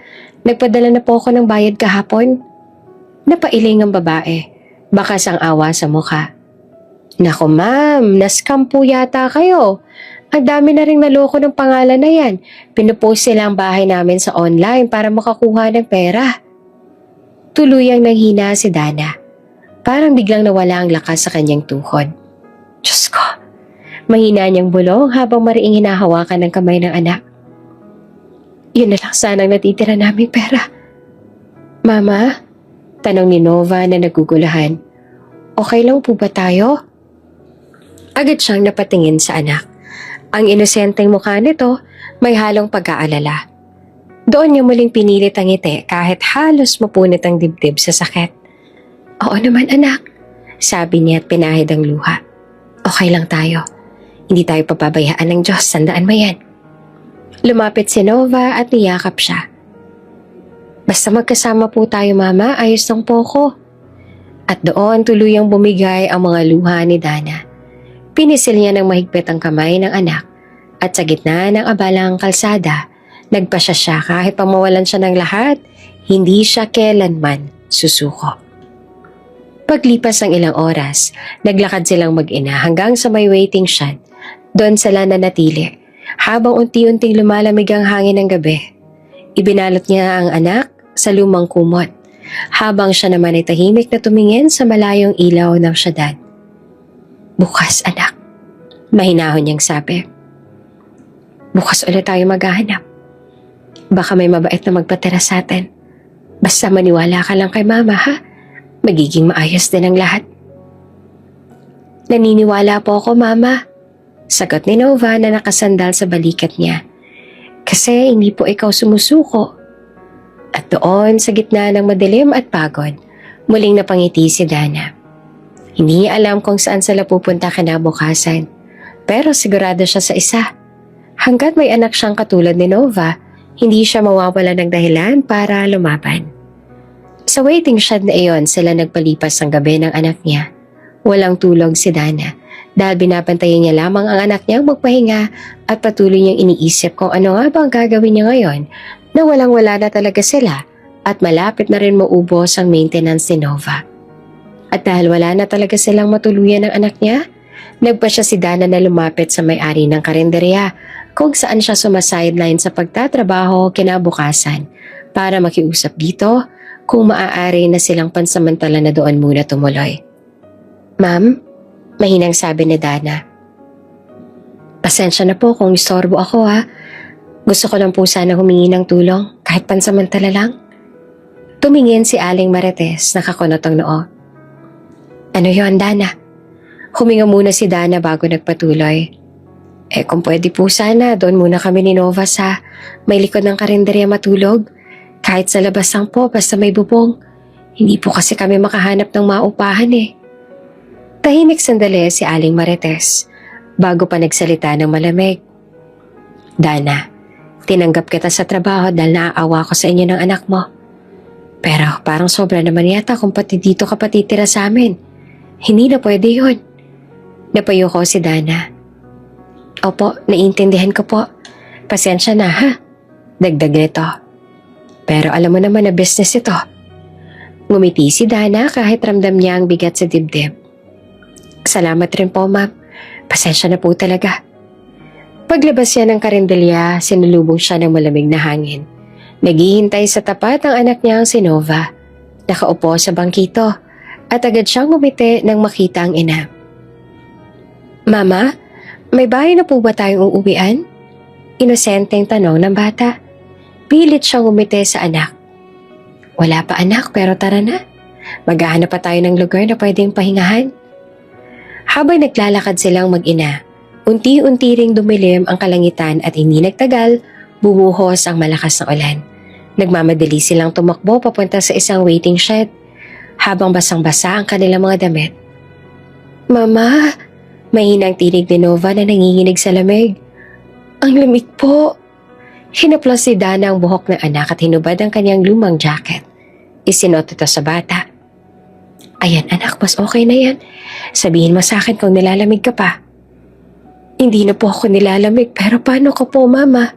Nagpadala na po ako ng bayad kahapon. Napailing ang babae. Bakas ang awa sa mukha. Naku ma'am, na-scam po yata kayo. Ang dami na rin naloko ng pangalan na yan. Pinupost sila ang bahay namin sa online para makakuha ng pera. Tuluyang nanghina si Dana. Parang biglang nawala ang lakas sa kanyang tuhod. Diyos ko, Mahina niyang bulong habang mariing hinahawakan ng kamay ng anak. Yun na lang sanang natitira naming pera. Mama? Tanong ni Nova na nagugulahan. Okay lang po ba tayo? Agad siyang napatingin sa anak. Ang inosenteng mukha nito may halong pag-aalala. Doon niya muling pinilit ang ngiti kahit halos mapunit ang dibdib sa sakit. Oo naman anak, sabi niya at pinahid ang luha. Okay lang tayo. Hindi tayo papabayaan ng Diyos, tandaan mo yan. Lumapit si Nova at niyakap siya. Basta magkasama po tayo mama, ayos lang po ko. At doon tuluyang bumigay ang mga luha ni Dana. Pinisil niya ng mahigpit ang kamay ng anak at sa gitna ng abalang kalsada, nagpasya siya kahit pamawalan siya ng lahat, hindi siya kailanman susuko. Paglipas ng ilang oras, naglakad silang mag-ina hanggang sa may waiting shed. Doon sila nanatili habang unti-unting lumalamig ang hangin ng gabi. Ibinalot niya ang anak sa lumang kumot habang siya naman ay tahimik na tumingin sa malayong ilaw ng syudad. Bukas anak, mahinahon niyang sabi. Bukas ulit tayo maghahanap. Baka may mabait na magpatira sa atin. Basta maniwala ka lang kay mama ha. Magiging maayos din ang lahat. Naniniwala po ako mama. Sagot ni Nova na nakasandal sa balikat niya. Kasi hindi po ikaw sumusuko. At doon sa gitna ng madilim at pagod, muling napangiti si Dana. Hindi niya alam kung saan sila pupunta kinabukasan. Pero sigurado siya sa isa. Hanggat may anak siyang katulad ni Nova, hindi siya mawawala ng dahilan para lumaban. Sa waiting shed na iyon sila nagpalipas ng gabi ng anak niya. Walang tulog si Dana dahil binabantayan niya lamang ang anak niyang magpahinga at patuloy niyang iniisip kung ano nga ba ang gagawin niya ngayon na walang-wala na talaga sila at malapit na rin maubos ang maintenance ni Nova. At dahil wala na talaga silang matuluyan ng anak niya, nagpasya si Dana na lumapit sa may-ari ng karinderya kung saan siya sumasideline sa pagtatrabaho kinabukasan para makiusap dito kung maaari na silang pansamantala na doon muna tumuloy. Ma'am, mahinang sabi ni Dana. Pasensya na po kung istorbo ako ha. Gusto ko lang po sana humingi ng tulong kahit pansamantala lang. Tumingin si Aling Marites, nakakunot ang noo. Ano yon Dana? Huminga muna si Dana bago nagpatuloy. Kung pwede po sana, doon muna kami ni Nova sa may likod ng karinderya matulog. Kahit sa labas lang po, basta may bubong. Hindi po kasi kami makahanap ng maupahan eh. Tahimik sandali si Aling Marites bago pa nagsalita ng malamig. Dana, tinanggap kita sa trabaho dahil naaawa ko sa inyo ng anak mo. Pero parang sobra naman yata kung pati dito ka patitira sa amin. Hindi na pwede yun. Napayo ko si Dana. Opo, naiintindihan ko po. Pasensya na ha. Dagdag nito. Pero alam mo naman na business ito. Ngumiti si Dana kahit ramdam niya ang bigat sa dibdib. Salamat rin po ma'am. Pasensya na po talaga. Paglabas niya ng karinderya, sinulubong siya ng malamig na hangin. Naghihintay sa tapat ang anak niya ang si Nova. Nakaupo sa bangkito at agad siyang ngumiti nang makita ang ina. Mama, may bahay na po ba tayong uuwian? Inosenteng tanong ng bata. Pilit siyang ngumiti sa anak. Wala pa anak pero tara na. Maghahanap pa tayo ng lugar na pwedeng pahingahan. Habang naglalakad silang mag-ina, unti-unti ring dumilim ang kalangitan at hindi nagtagal, bumuhos ang malakas na ulan. Nagmamadali silang tumakbo papunta sa isang waiting shed habang basang-basa ang kanilang mga damit. Mama, mahinang tinig ni Nova na nanginginig sa lamig. Ang lamig po. Hinaplos si Dana ang buhok ng anak at hinubad ang kanyang lumang jacket. Isinot ito sa bata. Ayan anak, mas okay na yan. Sabihin mo sa akin kung nilalamig ka pa. Hindi na po ako nilalamig pero paano ka po mama?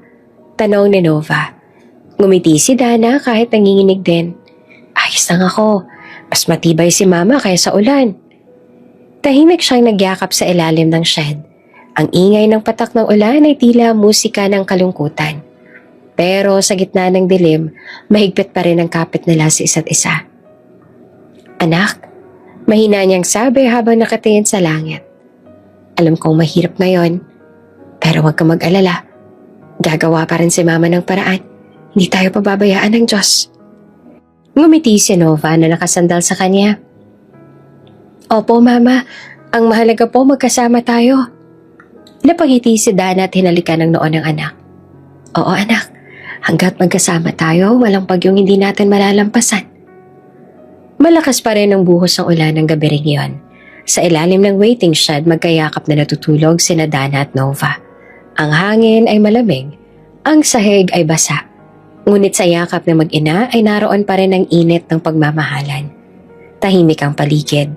Tanong ni Nova. Ngumiti si Dana kahit nanginginig din. Ayos lang ako. Mas matibay si mama kaysa ulan. Tahimik siyang nagyakap sa ilalim ng shed. Ang ingay ng patak ng ulan ay tila musika ng kalungkutan. Pero sa gitna ng dilim, mahigpit pa rin ang kapit nila sa isa't isa. Anak, mahina niyang sabi habang nakatingin sa langit. Alam kong mahirap ngayon, pero huwag kang mag-alala. Gagawa pa rin si Mama ng paraan. Hindi tayo pababayaan ng Diyos. Ngumiti si Nova na nakasandal sa kanya. Opo, Mama. Ang mahalaga po magkasama tayo. Napangiti si Dana at hinalikan ng noo ng anak. Oo, anak. Hanggat magkasama tayo, walang pagyong hindi natin malalampasan. Malakas pa rin ang buhos ng ulan ng gabi rin iyon. Sa ilalim ng waiting shed, magkayakap na natutulog sina Dana at Nova. Ang hangin ay malamig, ang sahig ay basa. Ngunit sa yakap na mag-ina ay naroon pa rin ang init ng pagmamahalan. Tahimik ang paligid.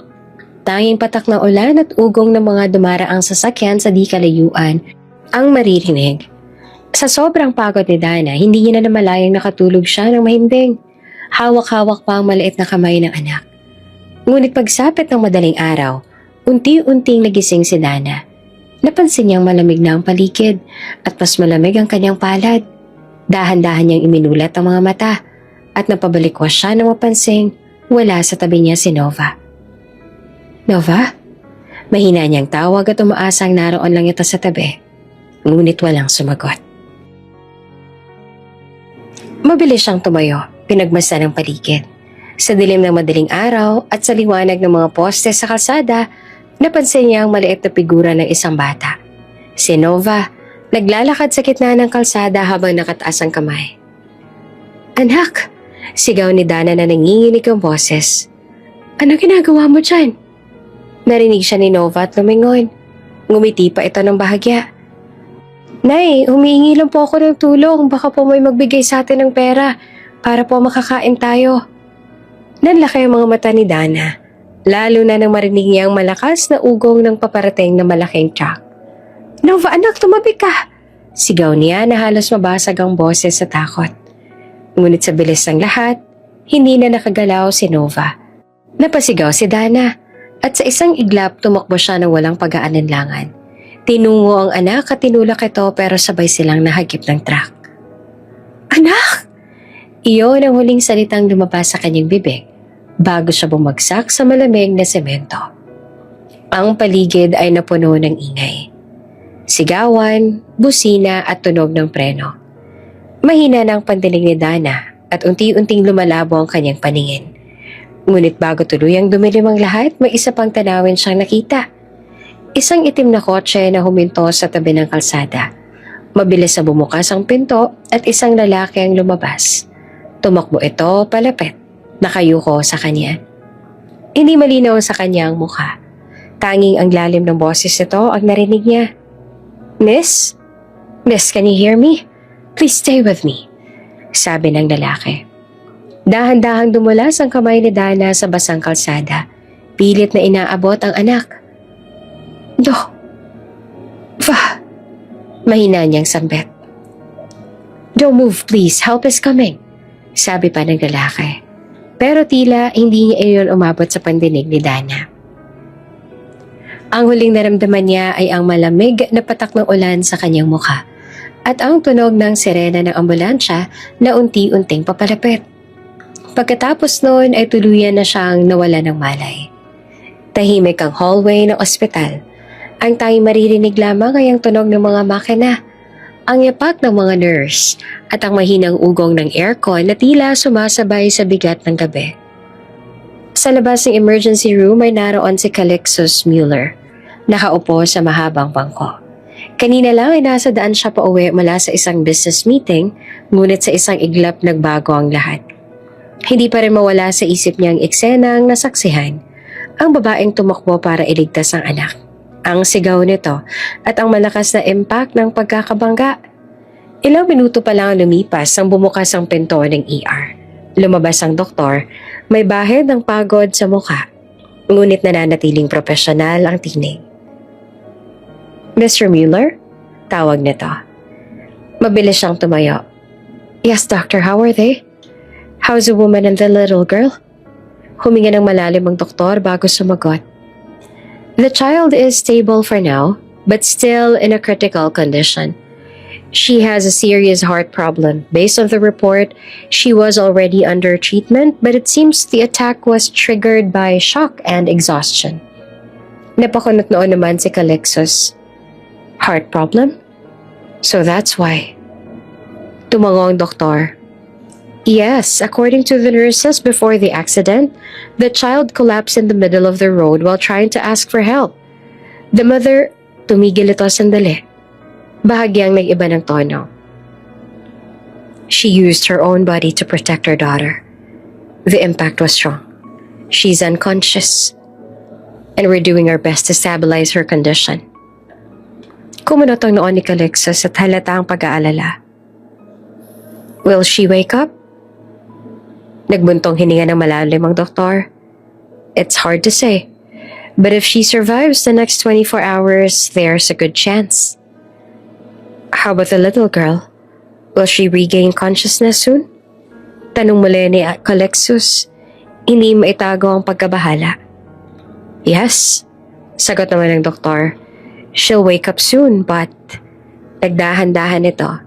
Tanging patak ng ulan at ugong ng mga dumaraang sasakyan sa di kalayuan ang maririnig. Sa sobrang pagod ni Dana, hindi niya na namalayang nakatulog siya ng mahimbing. Hawak-hawak pa ang maliit na kamay ng anak. Ngunit pagsapit ng madaling araw, unti-unting nagising si Dana. Napansin niyang malamig na ang paligid at mas malamig ang kanyang palad. Dahan-dahan niyang iminulat ang mga mata at napabalikwas siya nang mapansing wala sa tabi niya si Nova. Nova? Mahina niyang tawag at umaasang naroon lang ito sa tabi. Ngunit walang sumagot. Mabilis siyang tumayo, pinagmasdan ang paligid. Sa dilim ng madaling araw at sa liwanag ng mga poste sa kalsada, napansin niya ang maliit na figura ng isang bata. Si Nova, naglalakad sa gitna ng kalsada habang nakataas ang kamay. Anak! Sigaw ni Dana na nanginginig ang boses. Ano ginagawa mo dyan? Narinig siya ni Nova at lumingon. Ngumiti pa ito ng bahagya. Nay, humihingi lang po ako ng tulong. Baka po may magbigay sa atin ng pera para po makakain tayo. Nanlaki ang mga mata ni Dana. Lalo na nang marinig niya ang malakas na ugong ng paparating na malaking truck. Nova, anak, tumabi ka! Sigaw niya na halos mabasag ang boses sa takot. Ngunit sa bilis ng lahat, hindi na nakagalaw si Nova. Napasigaw si Dana at sa isang iglap tumakbo siya ng walang pag-aalinlangan. Tinungo ang anak at tinulak ito pero sabay silang nahagip ng truck. Anak! Iyon ang huling salitang lumabas sa kanyang bibig bago siya bumagsak sa malamig na semento. Ang paligid ay napuno ng ingay. Sigawan, busina at tunog ng preno. Mahina na ang pandinig ni Dana at unti-unting lumalabo ang kanyang paningin. Ngunit bago tuluyang dumilim ang lahat, may isa pang tanawin siyang nakita. Isang itim na kotse na huminto sa tabi ng kalsada. Mabilis na bumukas ang pinto at isang lalaki ang lumabas. Tumakbo ito palapit. Nakayuko sa kanya. Hindi malinaw sa kanya ang mukha. Tanging ang lalim ng boses nito ang narinig niya. Miss? Miss, can you hear me? Please stay with me. Sabi ng lalaki. Dahan-dahang dumulas ang kamay ni Dana sa basang kalsada. Pilit na inaabot ang anak. Mahina niyang sambit. Don't move please, help is coming. Sabi pa ng lalaki. Pero tila hindi niya iyon umabot sa pandinig ni Dana. Ang huling naramdaman niya ay ang malamig na patak ng ulan sa kanyang mukha at ang tunog ng sirena ng ambulansya na unti-unting papalapit. Pagkatapos noon ay tuluyan na siyang nawala ng malay. Tahimik ang hallway ng ospital. Ang tanging maririnig lamang ay ang tunog ng mga makina, ang yapak ng mga nurse at ang mahinang ugong ng aircon na tila sumasabay sa bigat ng gabi. Sa labas ng emergency room ay naroon si Calixtus Mueller, nakaupo sa mahabang bangko. Kanina lang ay nasa daan siya pa uwi mula sa isang business meeting, ngunit sa isang iglap nagbago ang lahat. Hindi pa rin mawala sa isip niya ang eksenang nasaksihan, ang babaeng tumakbo para iligtas ang anak. Ang sigaw nito at ang malakas na impact ng pagkakabangga. Ilang minuto pa lang lumipas ang bumukas ang pinto ng ER. Lumabas ang doktor, may bahid ng pagod sa mukha, ngunit nananatiling profesional ang tinig. Mr. Mueller? Tawag nito. Mabilis siyang tumayo. Yes, doctor, how are they? How's the woman and the little girl? Huminga ng malalim ang doktor bago sumagot. The child is stable for now, but still in a critical condition. She has a serious heart problem. Based on the report, she was already under treatment, but it seems the attack was triggered by shock and exhaustion. Napakunot noon naman si Calixus. Heart problem? So that's why. Tumango ang doktor. Yes, according to the nurses before the accident, the child collapsed in the middle of the road while trying to ask for help. The mother, tumigil ito sandali. Bahagyang nag-iba ng tono. She used her own body to protect her daughter. The impact was strong. She's unconscious. And we're doing our best to stabilize her condition. Kumunot ang noon ni Calixus at halata ang pag-aalala. Will she wake up? Nagbuntong hininga ng malalim ang doktor. It's hard to say. But if she survives the next 24 hours, there's a good chance. How about the little girl? Will she regain consciousness soon? Tanong muli ni Calixus, hindi maitago ang pagkabahala. Yes, sagot naman ng doktor. She'll wake up soon, but nagdahan-dahan ito.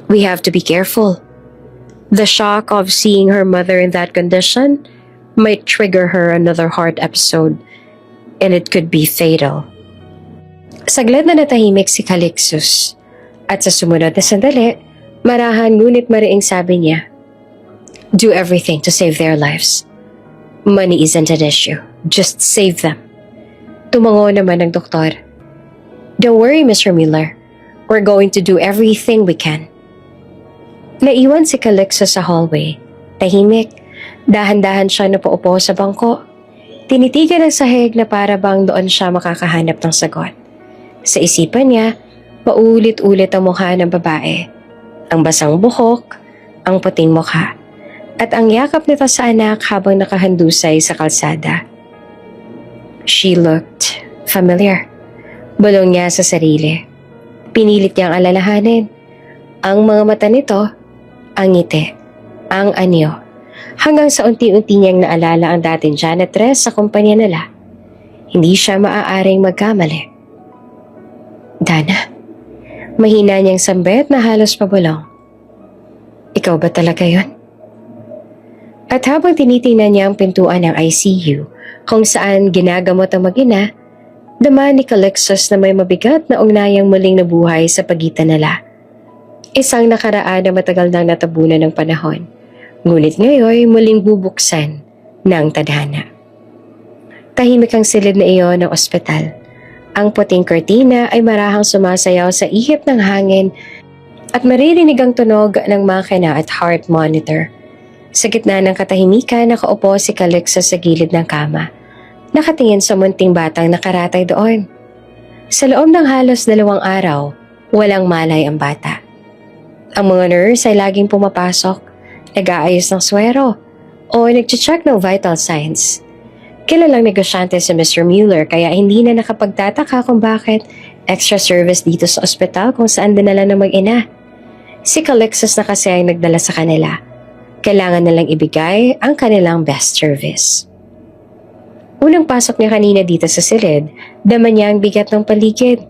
We have to be careful. The shock of seeing her mother in that condition might trigger her another heart episode, and it could be fatal. Saglit na natahimik si Calixus, at sa sumunod na sandali, marahan ngunit mariing sabi niya, do everything to save their lives. Money isn't an issue. Just save them. Tumango naman ng doktor. Don't worry, Mr. Miller. We're going to do everything we can. Naiwan si Calixus sa hallway. Tahimik. Dahan-dahan siya napaupo sa bangko. Tinitigan ang sahig na para bang doon siya makakahanap ng sagot. Sa isipan niya, paulit-ulit ang mukha ng babae. Ang basang buhok, ang puting mukha, at ang yakap nito sa anak habang nakahandusay sa kalsada. She looked familiar. Bulong niya sa sarili. Pinilit niyang alalahanin. Ang mga mata nito, ang ngiti, ang anyo, hanggang sa unti-unti niyang naalala ang dating janitress sa kumpanya nila. Hindi siya maaaring magkamali. Dana, mahina niyang sambit na halos pabulong. Ikaw ba talaga yon? At habang tinitingnan niya ang pintuan ng ICU kung saan ginagamot ang mag-ina, dama ni Calixus na may mabigat na ugnayang muling nabuhay sa pagitan nila. Isang nakaraan na matagal nang natabunan ng panahon, ngunit ngayon muling bubuksan ng tadhana. Tahimik ang silid na iyon ng ospital. Ang puting kurtina ay marahang sumasayaw sa ihip ng hangin at maririnig ang tunog ng makina at heart monitor. Sa gitna ng katahimikan, nakaupo si Calixus sa gilid ng kama. Nakatingin sa munting batang nakaratay doon. Sa loob ng halos 2 araw, walang malay ang bata. Ang mga nurse ay laging pumapasok, nag-aayos ng swero, o nag-check ng vital signs. Kilalang negosyante si Mr. Mueller kaya hindi na nakapagtataka kung bakit extra service dito sa ospital kung saan dinala ng mag-ina. Si Calixus na kasi ay nagdala sa kanila. Kailangan nilang ibigay ang kanilang best service. Unang pasok niya kanina dito sa silid, dama niya ang bigat ng paligid.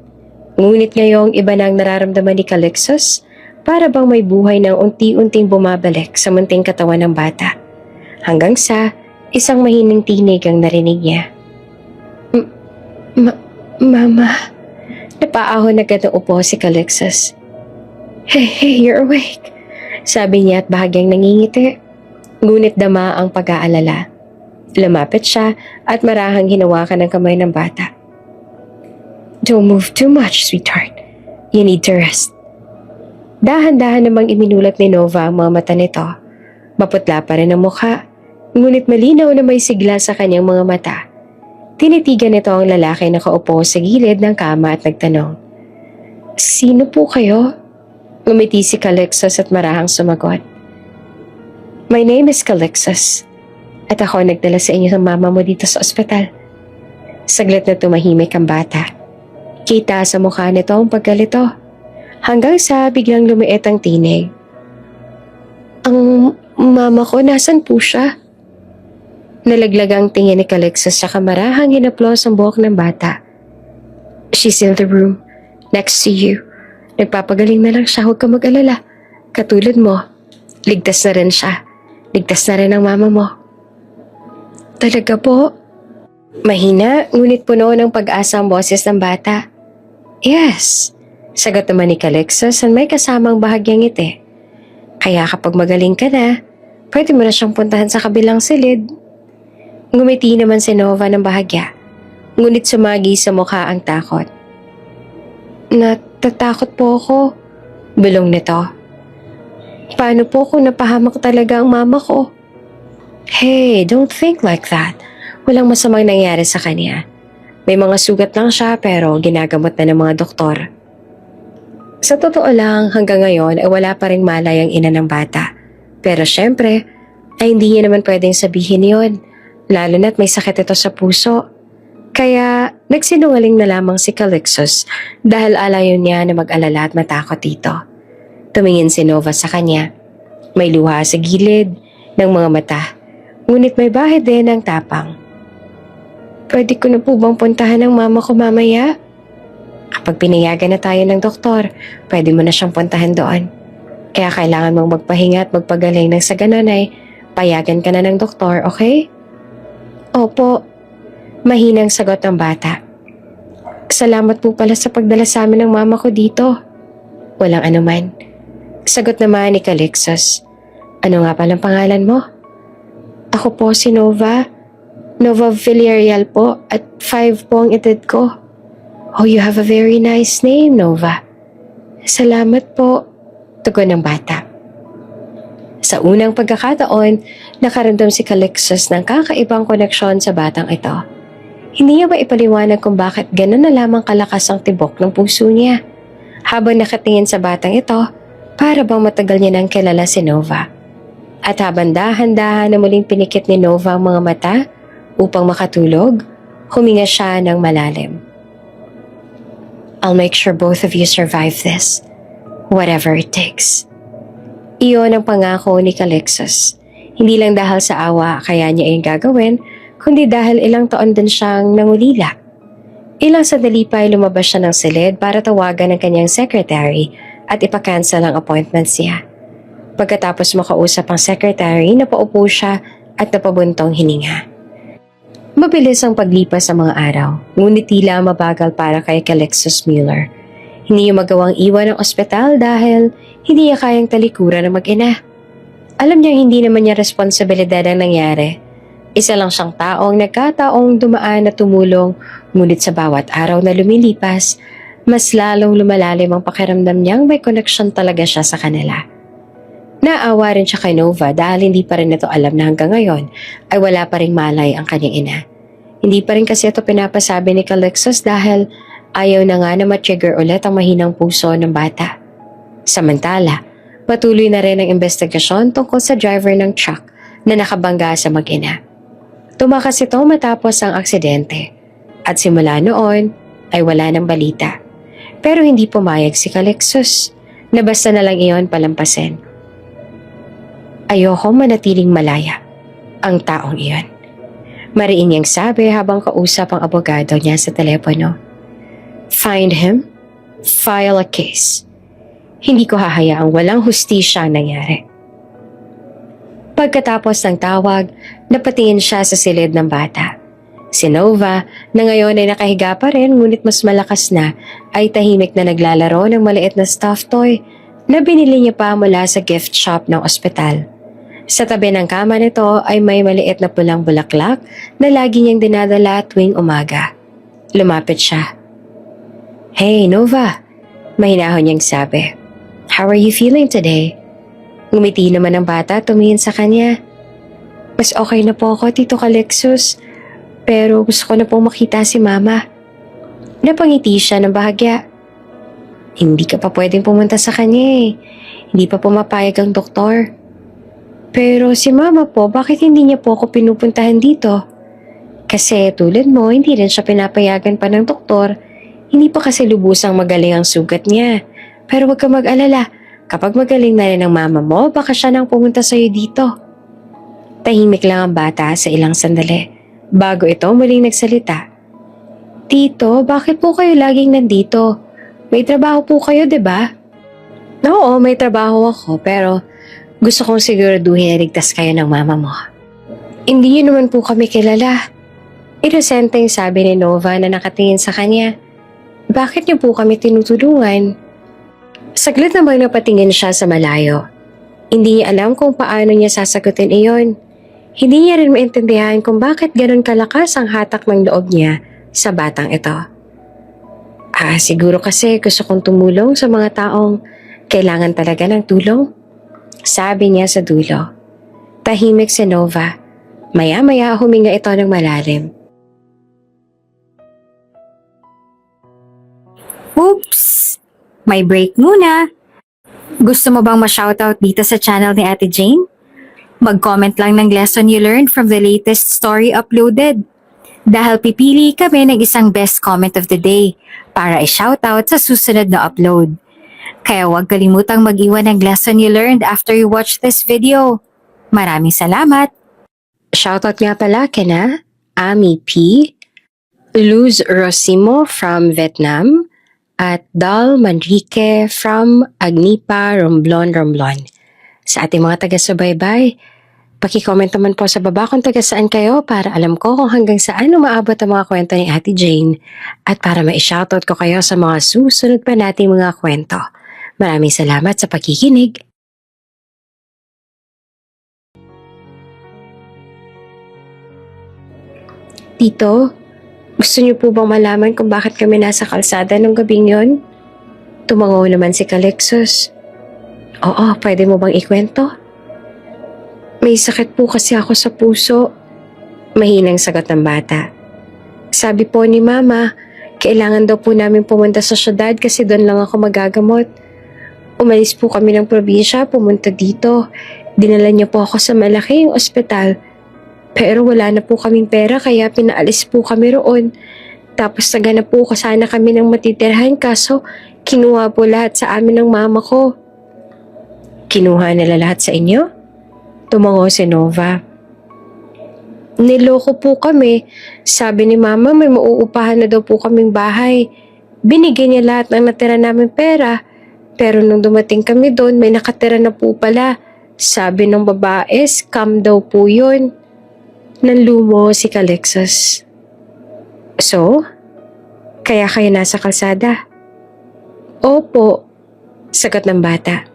Ngunit ngayong iba na ang nararamdaman ni Calixus, para bang may buhay ng unti-unting bumabalik sa munting katawan ng bata. Hanggang sa isang mahinang tinig ang narinig niya. Mama. Napaahon agad ang upo si Calixus. Hey, you're awake. Sabi niya at bahagyang nangingiti. Ngunit dama ang pag-aalala. Lumapit siya at marahang hinawakan ng kamay ng bata. Don't move too much, sweetheart. You need to rest. Dahan-dahan namang iminulat ni Nova ang mga mata nito. Maputla pa rin ang mukha, ngunit malinaw na may sigla sa kanyang mga mata. Tinitigan nito ang lalaki na nakaupo sa gilid ng kama at nagtanong, Sino po kayo? Ngumiti si Calixus at marahang sumagot. My name is Calixus, at ako nagdala sa inyo ng mama mo dito sa ospital. Saglit na tumahimik ang bata. Kita sa mukha nito ang paggalito. Hanggang sa biglang lumiit ang tinig. Ang mama ko, nasan po siya? Nalaglag ang tingin ni Calixus sa kamarahang hinaplos ang buhok ng bata. She's in the room, next to you. Nagpapagaling na lang siya, huwag ka mag-alala. Katulad mo, ligtas na rin siya. Ligtas na rin ang mama mo. Talaga po? Mahina, ngunit puno ng pag-asa ang boses ng bata. Yes, sagot naman ni Calixtus at may kasamang bahagyang ngiti. Kaya kapag magaling ka na, pwede mo na siyang puntahan sa kabilang silid. Ngumiti naman si Nova ng bahagya, ngunit sumagi sa mukha ang takot. Natatakot po ako, bulong nito. Paano po kung napahamak talaga ang mama ko? Hey, don't think like that. Walang masamang nangyari sa kanya. May mga sugat lang siya pero ginagamot na ng mga doktor. Sa totoo lang, hanggang ngayon ay wala pa ring malay ang ina ng bata. Pero syempre, ay hindi niya naman pwedeng sabihin yon, lalo na't may sakit ito sa puso. Kaya nagsinungaling na lamang si Calixtus dahil alayon niya na mag-alala at matakot dito. Tumingin si Nova sa kanya. May luha sa gilid ng mga mata, ngunit may bahid din ng tapang. Pwede ko na po bang puntahan ang mama ko mamaya? Kapag pinayagan na tayo ng doktor, pwede mo na siyang puntahan doon. Kaya kailangan mong magpahinga at magpagaling nang sa ganun ay payagan ka na ng doktor, okay? Opo, mahinang sagot ng bata. Salamat po pala sa pagdala sa amin ng mama ko dito. Walang anuman. Sagot naman ni Calixtus. Ano nga palang pangalan mo? Ako po si Nova. Nova Villarreal po at 5 po ang edad ko. Oh, you have a very nice name, Nova. Salamat po, tugon ng bata. Sa unang pagkakataon, nakaramdam si Calixtus ng kakaibang koneksyon sa batang ito. Hindi niya maipaliwanag kung bakit gano'n na lamang kalakas ang tibok ng puso niya. Habang nakatingin sa batang ito, para bang matagal niya nang kilala si Nova. At habang dahan-dahan na muling pinikit ni Nova ang mga mata upang makatulog, huminga siya ng malalim. I'll make sure both of you survive this, whatever it takes. Iyon ang pangako ni Calixtus. Hindi lang dahil sa awa kaya niya yung gagawin, kundi dahil ilang taon din siyang nangulila. Ilang sandali pa ay lumabas siya ng silid para tawagan ang kanyang secretary at ipakancel ang appointments niya. Pagkatapos makausap ang secretary, napaupo siya at napabuntong hininga. Mabilis ang paglipas sa mga araw, ngunit tila mabagal para kay Calixtus Mueller. Hindi niya magawang iwan ang ospital dahil hindi niya kayang talikuran ng mag-ina. Alam niyang hindi naman niya responsibilidad ang nangyari. Isa lang siyang taong nagkataong dumaan at tumulong, ngunit sa bawat araw na lumilipas, mas lalong lumalalim ang pakiramdam niyang may koneksyon talaga siya sa kanila. Naawa rin siya kay Nova dahil hindi pa rin ito alam na hanggang ngayon ay wala pa ring malay ang kanyang ina. Hindi pa rin kasi ito pinapasabi ni Calixtus dahil ayaw na nga na ma-trigger ulit ang mahinang puso ng bata. Samantala, patuloy na rin ang investigasyon tungkol sa driver ng truck na nakabangga sa mag-ina. Tumakas ito matapos ang aksidente at simula noon ay wala ng balita. Pero hindi pumayag si Calixtus na basta na lang iyon palampasin. Ayoko manatiling malaya ang taong iyon. Mariin niyang sabi habang kausap ang abogado niya sa telepono. Find him, file a case. Hindi ko hahayaang walang hustisya ang nangyari. Pagkatapos ng tawag, napatingin siya sa silid ng bata. Si Nova, na ngayon ay nakahiga pa rin ngunit mas malakas na, ay tahimik na naglalaro ng maliit na stuffed toy na binili niya pa mula sa gift shop ng ospital. Sa tabi ng kama nito ay may maliit na pulang bulaklak na lagi niyang dinadala tuwing umaga. Lumapit siya. Hey, Nova, mahinahon niyang sabi. How are you feeling today? Ngumiti naman ang bata tumingin sa kanya. Mas okay na po ako, Tito Calixtus. Pero gusto ko na pong makita si Mama. Napangiti siya ng bahagya. Hindi ka pa pwedeng pumunta sa kanya eh. Hindi pa pumapayag ang doktor. Pero si Mama po, bakit hindi niya po ako pinupuntahan dito? Kasi tulad mo, hindi rin siya pinapayagan pa ng doktor. Hindi pa kasi lubusang magaling ang sugat niya. Pero huwag ka mag-alala. Kapag magaling na rin ang mama mo, baka siya nang pumunta sa'yo dito. Tahimik lang ang bata sa ilang sandali. Bago ito muling nagsalita. Tito, bakit po kayo laging nandito? May trabaho po kayo, 'di ba? Oo, may trabaho ako, pero gusto kong siguraduhin na ligtas kayo ng mama mo. Hindi niyo naman po kami kilala. Inosenteng sabi ni Nova na nakatingin sa kanya. Bakit niyo po kami tinutulungan? Saglit namang napatingin siya sa malayo. Hindi niya alam kung paano niya sasagutin iyon. Hindi niya rin maintindihan kung bakit ganun kalakas ang hatak ng loob niya sa batang ito. Siguro kasi gusto kong tumulong sa mga taong kailangan talaga ng tulong. Sabi niya sa dulo. Tahimik si Nova. Maya-maya huminga ito ng malalim. Oops! May break muna. Gusto mo bang ma-shoutout dito sa channel ni Ate Jane? Mag-comment lang ng lesson you learned from the latest story uploaded. Dahil pipili kami ng isang best comment of the day para i-shoutout sa susunod na upload. Kaya huwag kalimutang mag-iwan ng lesson you learned after you watch this video. Maraming salamat! Shoutout nga pala kina Ami P, Luz Rosimo from Vietnam, at Dal Manrique from Agnipa, Romblon. Sa ating mga taga-subaybay, paki-comment naman po sa baba kung taga saan kayo para alam ko kung hanggang saan umaabot ang mga kwento ni Ate Jane at para ma-shoutout ko kayo sa mga susunod pa nating mga kwento. Maraming salamat sa pakikinig. Tito, gusto niyo po bang malaman kung bakit kami nasa kalsada nung gabing yon? Tumango naman si Calixus. Oo, pwede mo bang ikwento? May sakit po kasi ako sa puso. Mahinang sagot ng bata. Sabi po ni Mama, kailangan daw po namin pumunta sa syudad kasi doon lang ako magagamot. Umalis po kami ng probinsya, pumunta dito. Dinala niya po ako sa malaking ospital. Pero wala na po kaming pera kaya pinaalis po kami roon. Tapos naghanap po sana kami ng matitirhan kaso kinuha po lahat sa amin ng mama ko. Kinuha nila lahat sa inyo? Tumango si Nova. Niloko po kami. Sabi ni Mama may mauupahan na daw po kaming bahay. Binigyan niya lahat ng natira namin pera. Pero nung dumating kami doon may nakatira na po pala. Sabi ng babae, scam daw po yun. Nanlumo si Calixus. So? Kaya kayo nasa kalsada? Opo, sagot ng bata.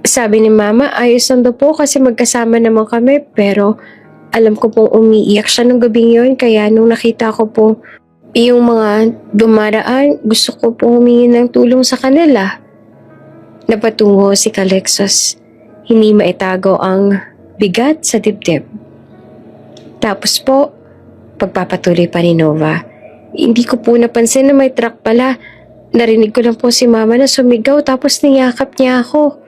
Sabi ni Mama, ayos lang daw po kasi magkasama naman kami pero alam ko pong umiiyak siya nung gabing yun kaya nung nakita ko po yung mga dumaraan, gusto ko pong humingi ng tulong sa kanila. Napatungo si Calixus. Hindi maitago ang bigat sa dibdib. Tapos po, pagpapatuloy pa ni Nova, hindi ko po napansin na may truck pala. Narinig ko lang po si Mama na sumigaw tapos niyakap niya ako.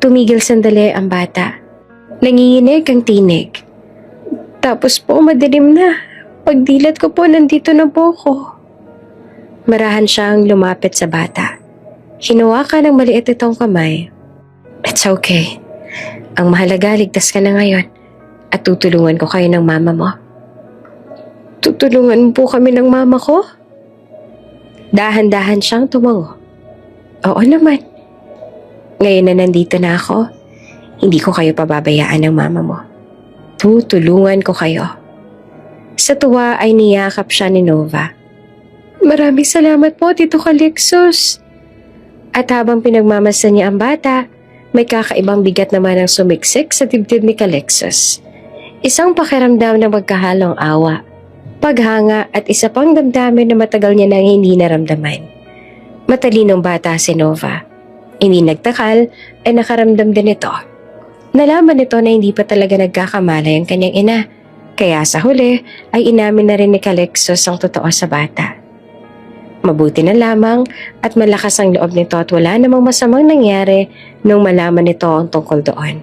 Tumigil sandali ang bata. Nanginginig ang tinig. Tapos po madilim na. Pagdilat ko po nandito na po ako. Marahan siyang lumapit sa bata. Hinuwakan ng maliit itong kamay. It's okay. Ang mahalaga ligtas ka na ngayon. At tutulungan ko kayo ng mama mo. Tutulungan mo po kami ng mama ko? Dahan-dahan siyang tumango. Oo naman. Ngayon na nandito na ako, hindi ko kayo pababayaan ng mama mo. Tutulungan ko kayo. Sa tuwa ay niyakap siya ni Nova. Maraming salamat po, Tito Calixus. At habang pinagmamasdan niya ang bata, may kakaibang bigat naman ang sumiksik sa dibdib ni Calixus. Isang pakiramdam na magkahalong awa, paghanga at isa pang damdamin na matagal niya nang hindi naramdaman. Matalinong bata si Nova. Hindi nagtakal ay nakaramdam din ito. Nalaman nito na hindi pa talaga nagkakamalay ang kanyang ina. Kaya sa huli ay inamin na rin ni Calixus ang totoo sa bata. Mabuti na lamang at malakas ang loob nito at wala namang masamang nangyari nung malaman nito ang tungkol doon.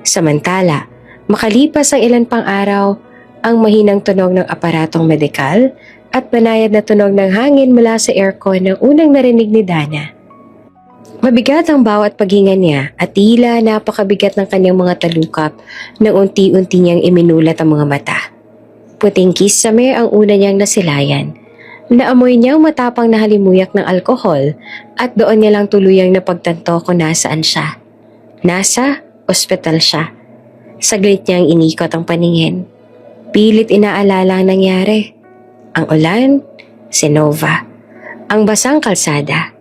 Samantala, makalipas ang ilan pang araw, ang mahinang tunog ng aparatong medikal at banayad na tunog ng hangin mula sa aircon ng unang narinig ni Dana. Mabigat ang bawat paghinga niya at tila napakabigat ng kanyang mga talukap nang unti-unti niyang iminulat ang mga mata. Puting kisame ang una niyang nasilayan. Naamoy niyang matapang na halimuyak ng alkohol at doon niya lang tuluyang napagtanto kung nasaan siya. Nasa ospital siya. Saglit niyang inikot ang paningin. Pilit inaalala ang nangyari. Ang ulan, si Nova. Ang basang kalsada.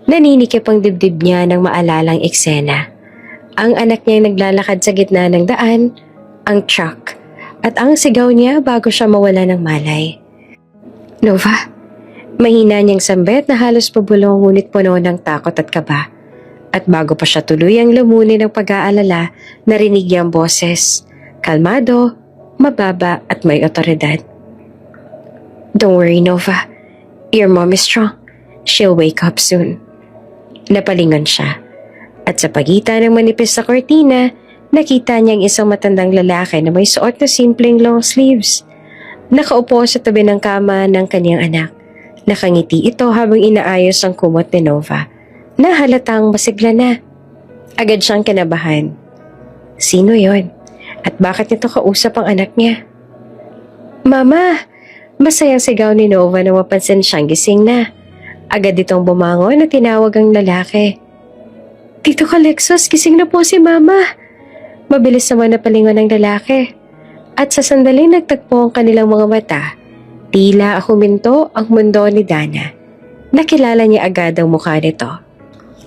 Naninikip ang dibdib niya ng maalalang eksena. Ang anak niya naglalakad sa gitna ng daan, ang truck, at ang sigaw niya bago siya mawala ng malay. Nova, mahina niyang sambit na halos pabulong ngunit puno ng takot at kaba. At bago pa siya tuluyang lumuni ng pag-aalala, narinig niya ang boses. Kalmado, mababa at may otoridad. Don't worry, Nova. Your mom is strong. She'll wake up soon. Napalingon siya. At sa pagitan ng manipis na kortina, nakita niya ang isang matandang lalaki na may suot na simpleng long sleeves. Nakaupo sa tabi ng kama ng kanyang anak. Nakangiti ito habang inaayos ang kumot ni Nova. Nahalatang masigla na. Agad siyang kinabahan. Sino yon? At bakit nito kausap ang anak niya? Mama! Masayang sigaw ni Nova na mapansin siyang gising na. Agad itong bumangon at tinawag ang lalaki. Tito Calixtus, gising na po si Mama. Mabilis naman napalingon ng lalaki. At sa sandaling nagtagpo ang kanilang mga mata, tila huminto ang mundo ni Dana. Nakilala niya agad ang mukha nito.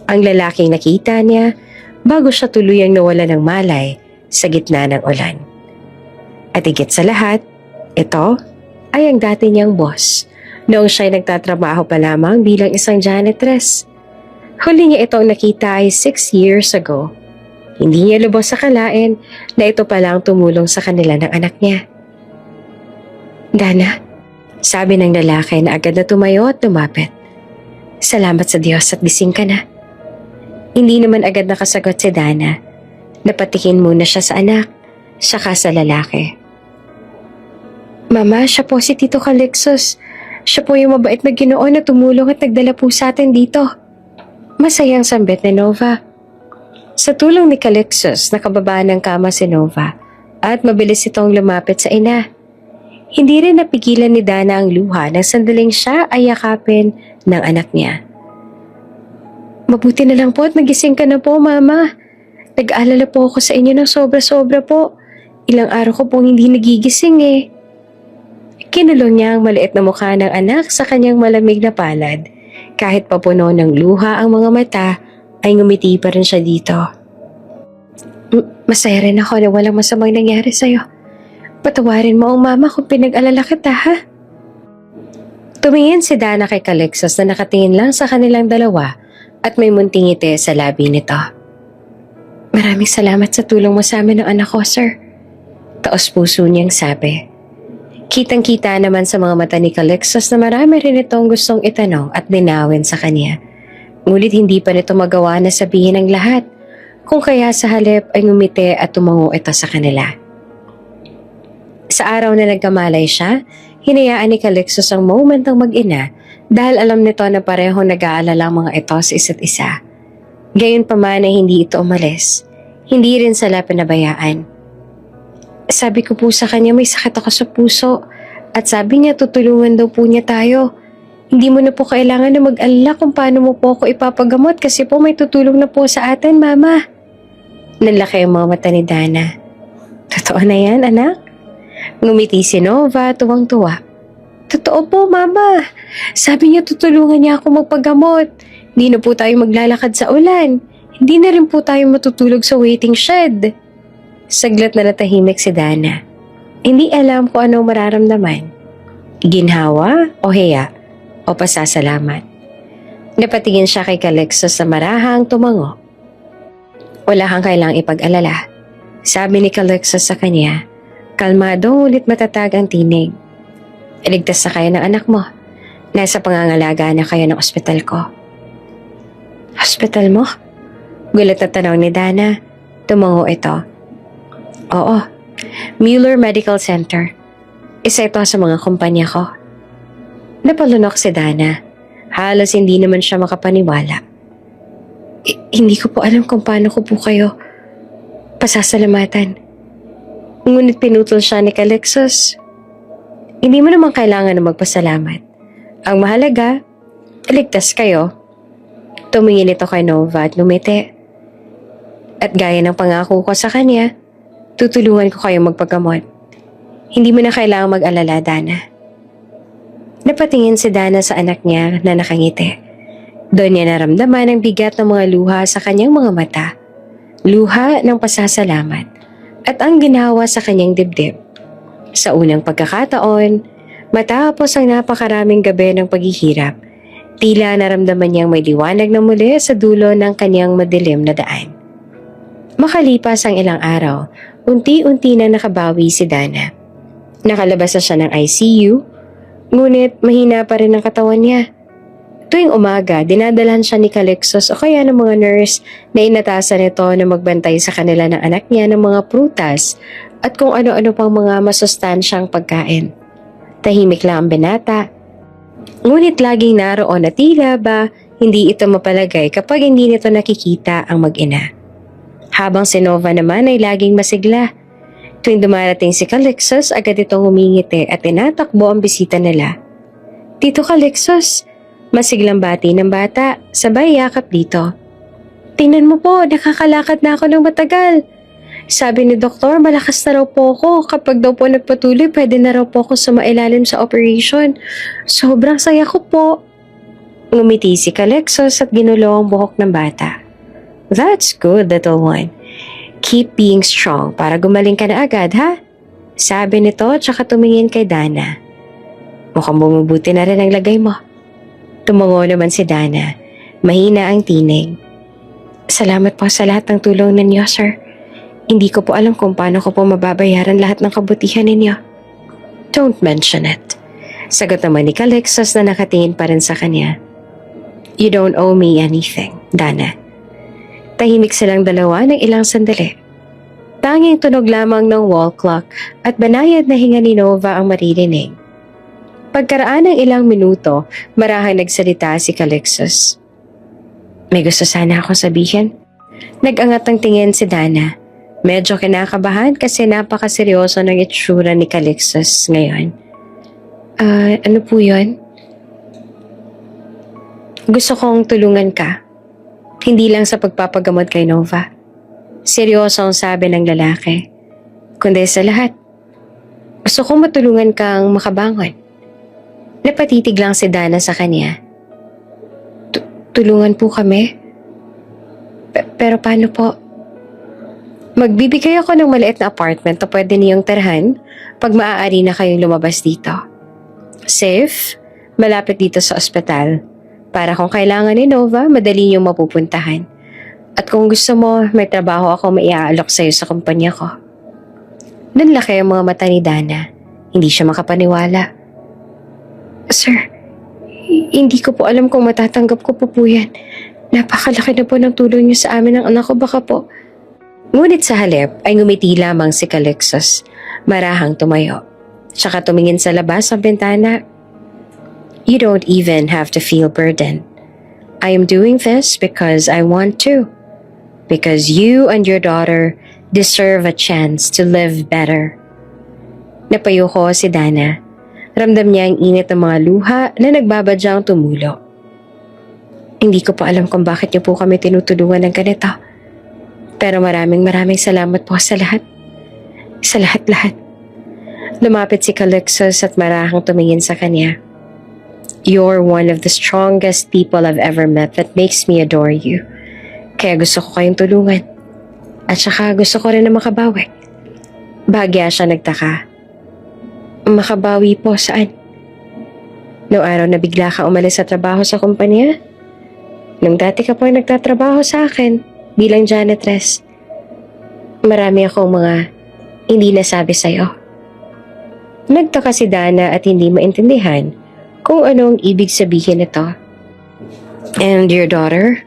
Ang lalaking nakita niya bago siya tuluyang nawala ng malay sa gitna ng ulan. At higit sa lahat, ito ay ang dati niyang boss noong siya'y nagtatrabaho pa lamang bilang isang janitress. Huli niya itong nakita ay 6 years ago. Hindi niya lubos sa kalain na ito pala ang tumulong sa kanila ng anak niya. Dana, sabi ng lalaki na agad na tumayo at lumapit. Salamat sa Diyos at gising ka na. Hindi naman agad nakasagot si Dana. Napatikin muna siya sa anak, saka sa lalaki. Mama, siya po si Tito Calixtus. Siya po yung mabait na Ginoo na tumulong at nagdala po sa atin dito. Masayang sambit ni Nova. Sa tulong ni Calixtus, nakababa ng kama si Nova at mabilis itong lumapit sa ina. Hindi rin napigilan ni Dana ang luha nang sandaling siya ay yakapin ng anak niya. Mabuti na lang po at nagising ka na po, Mama. Nag-aalala po ako sa inyo ng sobra-sobra po. Ilang araw ko pong hindi nagigising eh. Kinulong niya ang maliit na mukha ng anak sa kanyang malamig na palad. Kahit papuno ng luha ang mga mata, ay ngumiti pa rin siya dito. Masaya rin ako na walang masamang nangyari sa'yo. Patawarin mo ang mama kung pinag-alala kita, ha? Tumingin si Dana kay Calixtus na nakatingin lang sa kanilang dalawa at may munting ngiti sa labi nito. Maraming salamat sa tulong mo sa amin ng anak ko, sir. Taos puso niyang sabi. Kitang-kita naman sa mga mata ni Calixtus na marami rin itong gustong itanong at dinawin sa kanya. Ngunit hindi pa nito magawa na sabihin ang lahat, kung kaya sa halip ay ngumiti at tumango ito sa kanila. Sa araw na nagkamalay siya, hinayaan ni Calixtus ang moment ng mag-ina dahil alam nito na pareho nag-aalala ang mga ito sa isa't isa. Gayunpaman ay hindi ito umalis, hindi rin sila pinabayaan. Sabi ko po sa kanya may sakit ako sa puso at sabi niya tutulungan daw po niya tayo. Hindi mo na po kailangan na mag-alala kung paano mo po ako ipapagamot kasi po may tutulong na po sa atin, Mama. Nalaki ang mga mata ni Dana. Totoo na yan, anak? Ngumiti si Nova, tuwang-tuwa. Totoo po, Mama. Sabi niya tutulungan niya ako magpagamot. Hindi na po tayo maglalakad sa ulan. Hindi na rin po tayo matutulog sa waiting shed. Saglit na natahimik si Dana. Hindi alam kung ano mararamdaman. Ginhawa o hiya? O pasasalamat. Napatingin siya kay Calixtus sa marahang tumango. Wala kang kailangang ipag-alala. Sabi ni Calixtus sa kanya, kalmado ngunit matatag ang tinig. Iligtas na kayo ng anak mo. Nasa pangangalaga na kayo ng ospital ko. Hospital mo? Gulat na tanong ni Dana. Tumango ito. Oo, Mueller Medical Center. Isa ito sa mga kumpanya ko. Napalunok si Dana. Halos hindi naman siya makapaniwala. Hindi ko po alam kung paano ko po kayo pasasalamatan. Ngunit pinutol siya ni Calixtus. Hindi mo naman kailangan na magpasalamat. Ang mahalaga, ligtas kayo. Tumingin ito kay Nova at lumiti. At gaya ng pangako ko sa kanya, tutulungan ko kayo magpagamot. Hindi mo na kailangang mag-alala, Dana. Napatingin si Dana sa anak niya na nakangiti. Doon niya naramdaman ang bigat ng mga luha sa kanyang mga mata. Luha ng pasasalamat at ang ginawa sa kanyang dibdib. Sa unang pagkakataon, matapos ang napakaraming gabi ng paghihirap, tila naramdaman niyang may liwanag na muli sa dulo ng kanyang madilim na daan. Makalipas ang ilang araw, unti-unti na nakabawi si Dana. Nakalabas na siya ng ICU, ngunit mahina pa rin ang katawan niya. Tuwing umaga, dinadalhan siya ni Calixtus o kaya ng mga nurse na inatasan nito na magbantay sa kanila ng anak niya ng mga prutas at kung ano-ano pang mga masustansyang pagkain. Tahimik lang ang binata, ngunit laging naroon na tila ba hindi ito mapalagay kapag hindi nito nakikita ang mag-ina. Habang si Nova naman ay laging masigla. Tuwing dumarating si Calixtus, agad itong humingiti at tinatakbo ang bisita nila. Tito Calixtus, masiglang bati ng bata, sabay yakap dito. Tingnan mo po, nakakalakad na ako ng matagal. Sabi ni doktor, malakas na raw po ako. Kapag daw po nagpatuloy, pwede na raw po ako sumailalim sa operation. Sobrang saya ko po. Ngumiti si Calixtus at ginulo ang buhok ng bata. That's good, little one. Keep being strong para gumaling ka na agad, ha? Sabi nito tsaka tumingin kay Dana. Mukhang bumubuti na rin ang lagay mo. Tumango naman si Dana. Mahina ang tinig. Salamat po sa lahat ng tulong ninyo, sir. Hindi ko po alam kung paano ko po mababayaran lahat ng kabutihan ninyo. Don't mention it. Sagot naman ni Calixtus na nakatingin pa rin sa kanya. You don't owe me anything, Dana. Tahimik silang dalawa ng ilang sandali. Tanging tunog lamang ng wall clock at banayad na hinga ni Nova ang maririnig. Pagkaraan ng ilang minuto, marahang nagsalita si Calixtus. May gusto sana akong sabihin. Nag-angat ang tingin si Dana. Medyo kinakabahan kasi napakaseryoso ng itsura ni Calixtus ngayon. Ano po yun? Gusto kong tulungan ka. Hindi lang sa pagpapagamot kay Nova. Seryoso ang sabi ng lalaki. Kundi sa lahat. Gusto kong matulungan kang makabangon. Napatitig lang si Dana sa kanya. Tulungan po kami? Pero paano po? Magbibigay ako ng maliit na apartment na pwede niyong tirahan pag maaari na kayong lumabas dito. Safe, malapit dito sa ospital. Para kung kailangan ni Nova, madali niyong mapupuntahan. At kung gusto mo, may trabaho ako maiaalok sa'yo sa kumpanya ko. Nanlaki ang mga mata ni Dana. Hindi siya makapaniwala. Sir, hindi ko po alam kung matatanggap ko po yan. Napakalaki na po ng tulong niyo sa amin ng anak ko, baka po. Ngunit sa halip ay ngumiti lamang si Calixtus. Marahang tumayo. Tsaka tumingin sa labas ang bintana. You don't even have to feel burdened. I am doing this because I want to. Because you and your daughter deserve a chance to live better. Napayuko si Dana. Ramdam niya ang init ng mga luha na nagbabadyang tumulo. Hindi ko pa alam kung bakit niyo po kami tinutulungan ng ganito. Pero maraming salamat po sa lahat. Sa lahat-lahat. Lumapit si Calixtus at marahang tumingin sa kanya. You're one of the strongest people I've ever met that makes me adore you. Kaya gusto ko kayong tulungan. At saka gusto ko rin na makabawi. Bahagya siya nagtaka. Makabawi po saan? Noong araw na bigla ka umalis sa trabaho sa kumpanya? Nung dati ka po nagtatrabaho sa akin bilang janitress. Marami akong mga hindi nasabi sa'yo. Nagtaka si Dana at hindi maintindihan kung anong ibig sabihin nito. And your daughter?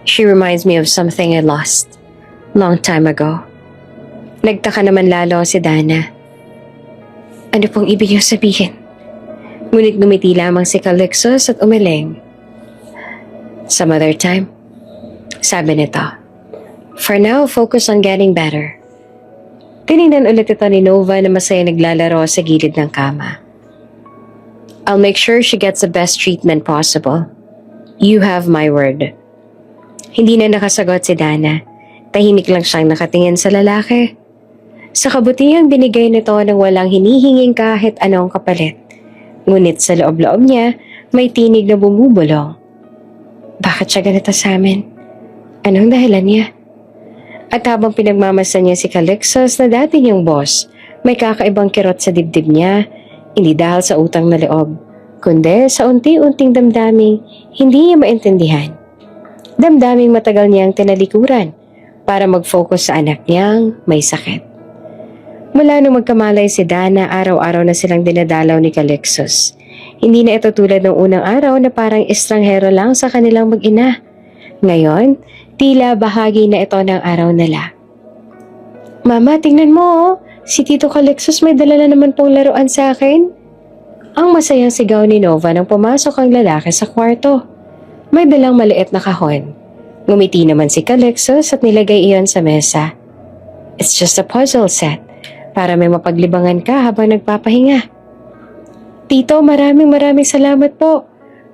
She reminds me of something I lost long time ago. Nagtaka naman lalo si Dana. Ano pong ibig niyong sabihin? Ngunit gumiti lamang si Calixtus at umiling. Some other time, sabi nito. For now, focus on getting better. Tinignan ulit ito ni Nova na masaya naglalaro sa gilid ng kama. I'll make sure she gets the best treatment possible. You have my word. Hindi na nakasagot si Dana. Tahimik lang siyang nakatingin sa lalaki. Sa kabutihang binigay nito ng walang hinihinging kahit anong kapalit. Ngunit sa loob-loob niya, may tinig na bumubulong. Bakit siya ganito sa amin? Anong dahilan niya? At habang pinagmamasan niya si Calixtus na dati niyang boss, may kakaibang kirot sa dibdib niya, hindi dahil sa utang na loob, kundi sa unti-unting damdaming hindi niya maintindihan. Damdaming matagal niyang tinalikuran para mag-focus sa anak niyang may sakit. Mula nung magkamalay si Dana, araw-araw na silang dinadalaw ni Calixtus. Hindi na ito tulad ng unang araw na parang estranghero lang sa kanilang mag-ina. Ngayon, tila bahagi na ito ng araw nila. Mama, tingnan mo oh. Si Tito Calixtus may dala na naman pong laruan sa akin. Ang masayang sigaw ni Nova nang pumasok ang lalaki sa kwarto. May dalang maliit na kahon. Ngumiti naman si Calixtus at nilagay iyon sa mesa. It's just a puzzle set para may mapaglibangan ka habang nagpapahinga. Tito, maraming salamat po.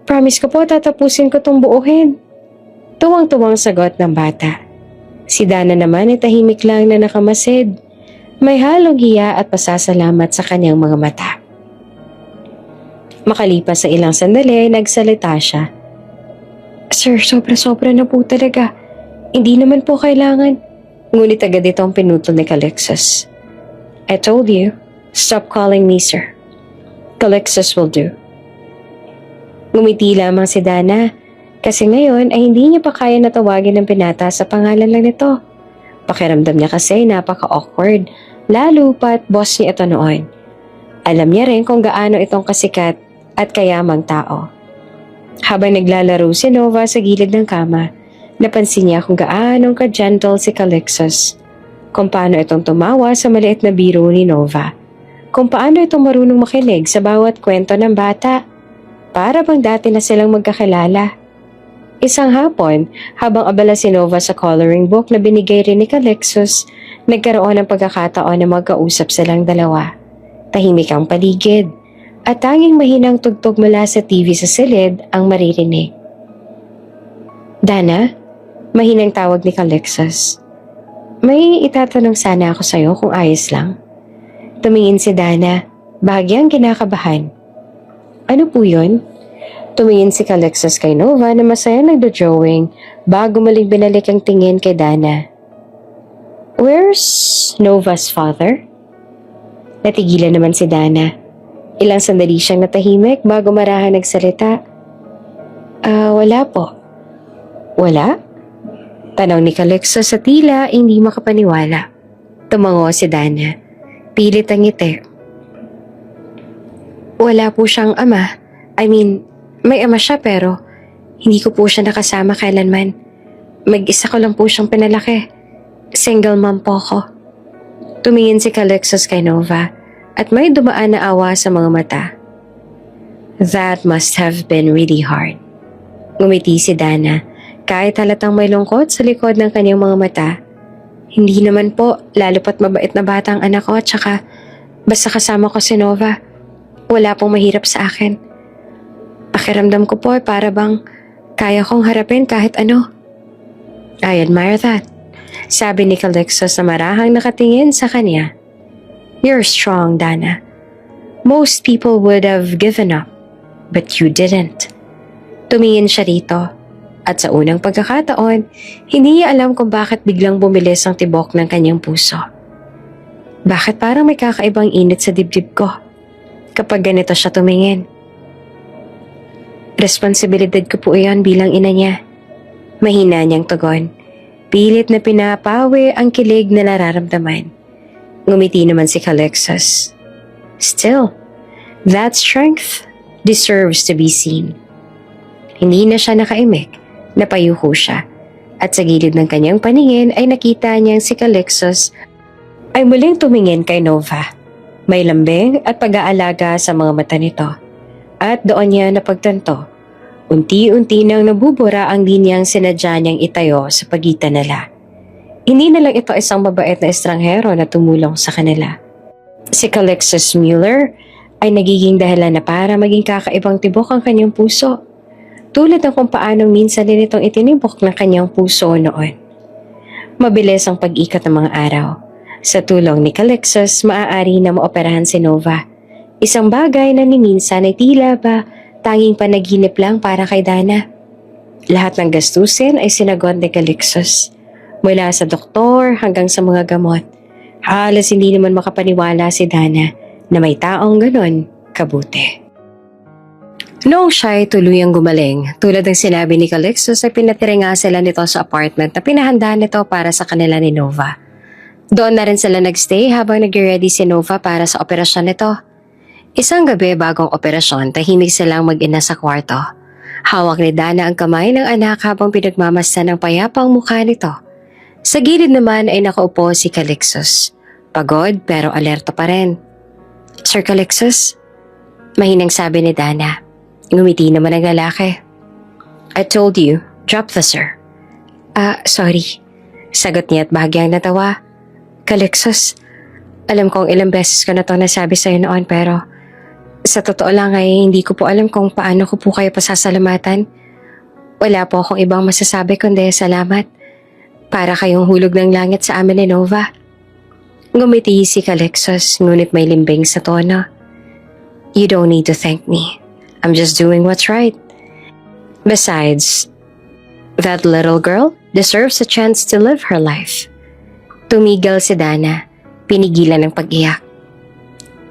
Promise ko po tatapusin ko tong buuhin. Tuwang-tuwang sagot ng bata. Si Dana naman ay tahimik lang na nakamasid. May halong hiya at pasasalamat sa kanyang mga mata. Makalipas sa ilang sandali, nagsalita siya. Sir, sobra-sobra na po talaga. Hindi naman po kailangan. Ngunit agad itong pinutol ni Calixtus. I told you, stop calling me sir. Calixtus will do. Ngumiti lamang si Dana kasi ngayon ay hindi niya pa kaya na tawagin ng binata sa pangalan lang nito. Pakiramdam niya kasi napaka-awkward, lalo pat boss niya ito noon. Alam niya rin kung gaano itong kasikat at kayamang tao. Habang naglalaro si Nova sa gilid ng kama, napansin niya kung gaanong ka-gentle si Calixtus. Kung paano itong tumawa sa maliit na biro ni Nova. Kung paano itong marunong makinig sa bawat kwento ng bata. Para bang dati na silang magkakilala. Isang hapon, habang abala si Nova sa coloring book na binigay rin ni Calixtus, nagkaroon ng pagkakataon na magkausap silang dalawa. Tahimik ang paligid, at tanging mahinang tugtog mula sa TV sa silid ang maririnig. Dana, mahinang tawag ni Calixtus. May itatanong sana ako sa'yo kung ayos lang. Tumingin si Dana, bahagyang kinakabahan. Ano po yun? Tumingin si Calixtus kay Nova na masaya nagdo-drawing bago muling binalik ang tingin kay Dana. Where's Nova's father? Natigilan naman si Dana. Ilang sandali siyang natahimik bago marahan nagsalita. Wala po. Wala? Tanaw ni Calixtus sa tila hindi makapaniwala. Tumango si Dana. Pilit ang ngiti. Wala po siyang ama. I mean, may ama siya pero hindi ko po siya nakasama kailanman. Mag-isa ko lang po siyang pinalaki. Single mom po ako. Tumingin si Calixtus kay Nova at may dumaan na awa sa mga mata. That must have been really hard. Ngumiti si Dana kahit halatang may lungkot sa likod ng kanyang mga mata. Hindi naman po, lalo pat mabait na bata ang anak ko at saka basta kasama ko si Nova. Wala pong mahirap sa akin. Pakiramdam ko po para bang kaya kong harapin kahit ano. I admire that. Sabi ni Calixtus na marahang nakatingin sa kanya. You're strong, Dana. Most people would have given up, but you didn't. Tumingin siya rito. At sa unang pagkakataon, hindi niya alam kung bakit biglang bumilis ang tibok ng kanyang puso. Bakit parang may kakaibang init sa dibdib ko kapag ganito siya tumingin? Responsibilidad ko po iyon bilang ina niya. Mahina niyang tugon. Pilit na pinapawi ang kilig na nararamdaman. Ngumiti naman si Calixtus. Still, that strength deserves to be seen. Hindi na siya nakaimik. Napayuko siya. At sa gilid ng kanyang paningin ay nakita niyang si Calixtus ay muling tumingin kay Nova. May lambing at pag-aalaga sa mga mata nito. At doon niya napagtanto. Unti-unti nang nabubura ang linyang sinadya niyang itayo sa pagitan nila. Hindi na lang ito isang mabait na estranghero na tumulong sa kanila. Si Calixtus Mueller ay nagiging dahilan na para maging kakaibang tibok ang kanyang puso. Tulad ng kung paanong minsan din itong itinibok ng kanyang puso noon. Mabilis ang pag-ikot ng mga araw. Sa tulong ni Calixtus, maaari na maoperahan si Nova. Isang bagay na ni minsan ay tila ba tanging panaginip lang para kay Dana. Lahat ng gastusin ay sinagot ni Calixtus. Mula sa doktor hanggang sa mga gamot. Halos hindi naman makapaniwala si Dana na may taong ganon kabuti. Noong siya ay tuluyang gumaling, tulad ng sinabi ni Calixtus ay pinatira nga sila nito sa apartment na pinahanda nito para sa kanila ni Nova. Doon na rin sila nagstay habang nag-ready si Nova para sa operasyon nito. Isang gabi bagong operasyon, tahimik silang mag-ina sa kwarto. Hawak ni Dana ang kamay ng anak habang pinagmamasdan ng payapang mukha nito. Sa gilid naman ay nakaupo si Calixtus. Pagod pero alerto pa rin. Sir Calixtus? Mahinang sabi ni Dana. Ngumiti naman ang lalaki. I told you, drop the sir. Sorry. Sagot niya at bahagyang natawa. Calixtus, alam kong ilang beses ko na ito nasabi sa'yo noon pero sa totoo lang ay hindi ko po alam kung paano ko po kayo pasasalamatan. Wala po akong ibang masasabi kundi salamat. Para kayong hulog ng langit sa amin ni Nova. Ngumiti si Calixtus ngunit may limbing sa tono. You don't need to thank me. I'm just doing what's right. Besides, that little girl deserves a chance to live her life. Tumigil si Dana, pinigilan ng pag-iyak.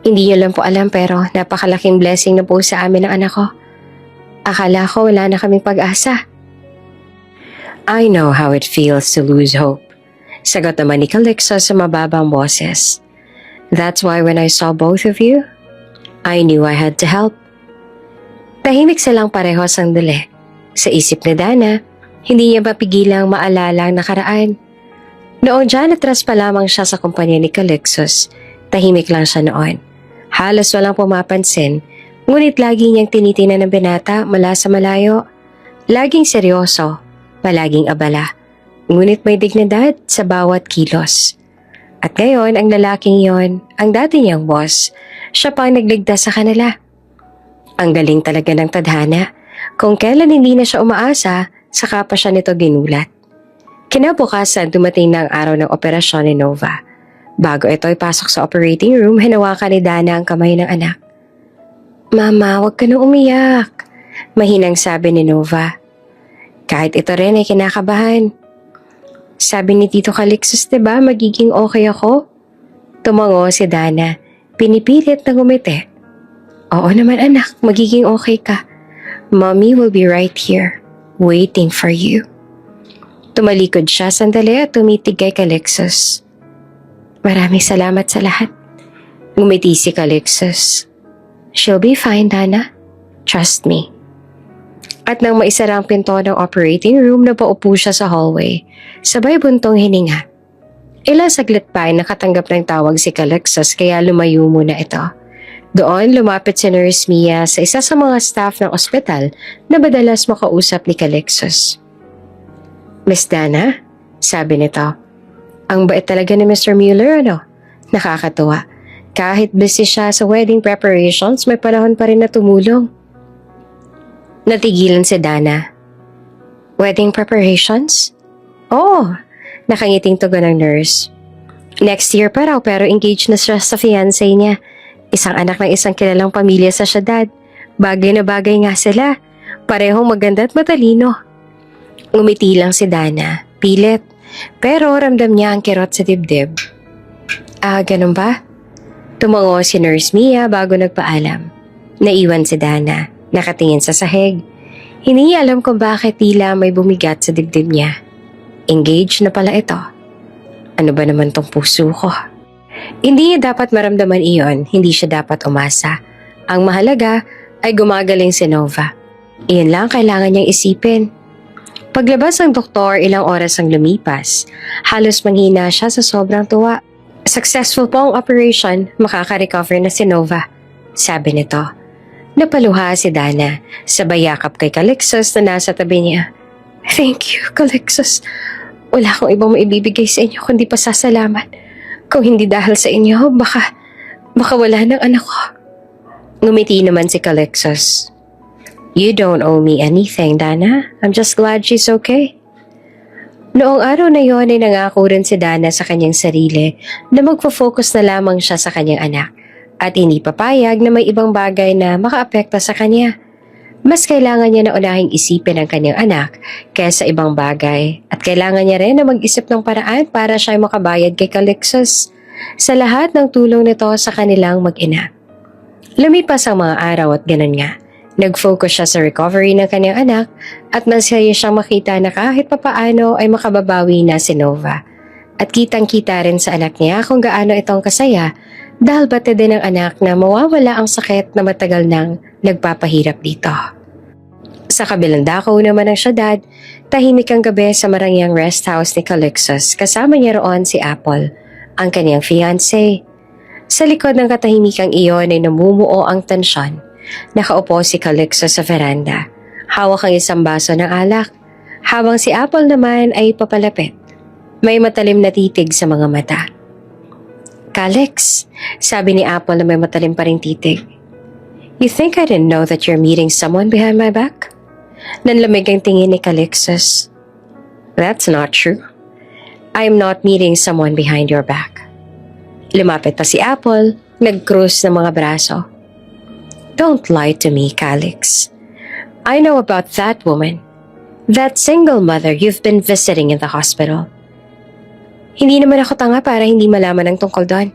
Hindi niyo lang po alam pero napakalaking blessing na po sa amin ng anak ko. Akala ko wala na kaming pag-asa. I know how it feels to lose hope. Sagot naman ni Calixtus sa mababang boses. That's why when I saw both of you, I knew I had to help. Tahimik silang pareho sandali. Sa isip ni Dana, hindi niya mapigilang maalala ang nakaraan. Noong janitress pa lamang siya sa kumpanya ni Calixtus, tahimik lang siya noon. Halos walang pumapansin, ngunit lagi niyang tinitingnan ng binata mula sa malayo. Laging seryoso, palaging abala, ngunit may dignidad sa bawat kilos. At ngayon, ang lalaking yon, ang dati niyang boss, siya pa ang nagligtas sa kanila. Ang galing talaga ng tadhana. Kung kailan hindi na siya umaasa, saka pa siya nito ginulat. Kinabukasan, dumating na ang araw ng operasyon ni Nova. Bago ito ipasok sa operating room, hinawakan ni Dana ang kamay ng anak. Mama, huwag ka nang umiyak. Mahinang sabi ni Nova. Kahit ito rin ay kinakabahan. Sabi ni Tito Calixtus, diba magiging okay ako? Tumango si Dana, pinipilit na ngumiti. Oo naman anak, magiging okay ka. Mommy will be right here, waiting for you. Tumalikod siya sandali at tumitig kay Calixtus. Maraming salamat sa lahat. Ngumiti si Calixtus. She'll be fine, Dana. Trust me. At nang maisara ang pinto ng operating room, napaupo siya sa hallway. Sabay buntong hininga. Ilang saglit pa ay nakatanggap ng tawag si Calixtus kaya lumayo muna ito. Doon lumapit si Nurse Mia sa isa sa mga staff ng ospital na madalas makausap ni Calixtus. Miss Dana, sabi nito, ang bait talaga ni Mr. Mueller, ano? Nakakatuwa. Kahit busy siya sa wedding preparations, may panahon pa rin na tumulong. Natigilan si Dana. Wedding preparations? Oo, nakangiting tugon ng nurse. Next year pa raw pero engaged na siya sa fiancé niya. Isang anak ng isang kilalang pamilya sa syudad. Bagay na bagay nga sila. Parehong maganda at matalino. Ngumiti lang si Dana, pilit. Pero ramdam niya ang kirot sa dibdib. Ganun ba? Tumango si Nurse Mia bago nagpaalam. Naiwan si Dana, nakatingin sa sahig. Hindi niya alam kung bakit tila may bumigat sa dibdib niya. Engaged na pala ito. Ano ba naman tong puso ko? Hindi niya dapat maramdaman iyon, hindi siya dapat umasa. Ang mahalaga ay gumagaling si Nova. Iyon lang kailangan niyang isipin. Paglabas ng doktor, ilang oras ang lumipas. Halos manghina siya sa sobrang tuwa. Successful po ang operation, makaka-recover na si Nova. Sabi nito. Napaluha si Dana, sabay yakap kay Calixtus na nasa tabi niya. Thank you, Calixtus. Wala akong ibang maibibigay sa inyo kundi pasasalamat. Kung hindi dahil sa inyo, baka wala ng anak ko. Ngumiti naman si Calixtus. You don't owe me anything, Dana. I'm just glad she's okay. Noong araw na yon ay nangako rin si Dana sa kanyang sarili na magfo-focus na lamang siya sa kanyang anak at hindi papayag na may ibang bagay na makaapekto sa kanya. Mas kailangan niya na unahing isipin ang kanyang anak kaysa ibang bagay at kailangan niya rin na mag-isip ng paraan para siya ay makabayad kay Calixtus sa lahat ng tulong nito sa kanilang mag-ina. Lumipas ang mga araw at ganun nga. Nag-focus siya sa recovery ng kanyang anak at masaya siyang makita na kahit papaano ay makababawi na si Nova. At kitang-kita rin sa anak niya kung gaano itong kasaya dahil bate din ng anak na mawawala ang sakit na matagal nang nagpapahirap dito. Sa kabilang dako naman ng syudad, tahimik ang gabi sa marangyang rest house ni Calixtus kasama niya roon si Apple, ang kanyang fiancé. Sa likod ng katahimikang iyon ay namumuo ang tensyon. Nakaupo si Calixtus sa veranda. Hawak ang isang baso ng alak, habang si Apple naman ay papalapit. May matalim na titig sa mga mata. "Calix," sabi ni Apple na may matalim pa ring titig. "You think I didn't know that you're meeting someone behind my back?" Nanlamig ang tingin ni Calixtus. "That's not true. I'm not meeting someone behind your back." Lumapit pa si Apple, nag-cross ng mga braso. "Don't lie to me, Calix. I know about that woman. That single mother you've been visiting in the hospital." "Hindi naman ako tanga para hindi malaman ang tungkol doon.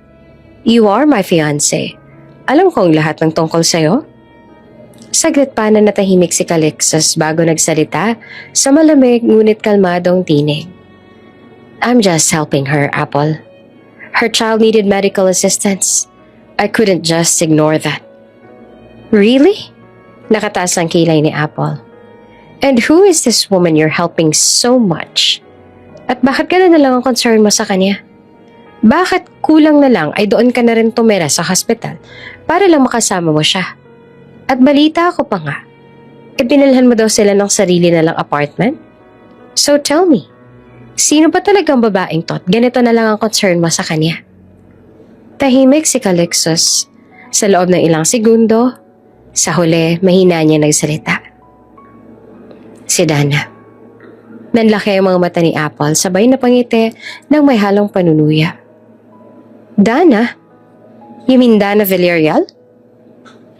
You are my fiancé. Alam kong lahat ng tungkol sa'yo." Saglit pa na natahimik si Calixtus bago nagsalita sa malamig ngunit kalmadong tinig. "I'm just helping her, Apple. Her child needed medical assistance. I couldn't just ignore that." "Really?" Nakataas ang kilay ni Apple. "And who is this woman you're helping so much? At bakit ka na lang ang concern mo sa kanya? Bakit kulang na lang ay doon ka na rin tumira sa hospital para lang makasama mo siya? At balita ko pa nga, ipinalhan mo daw sila ng sarili na lang apartment? So tell me, sino ba talagang babaeng to at ganito na lang ang concern mo sa kanya?" Tahimik si Calixtus. Sa loob ng ilang segundo, sa huli, mahina niya nagsalita. "Si Dana." Nanlaki ang mga mata ni Apple, sabay na pangiti ng may halong panunuya. "Dana? You mean Dana Villarreal?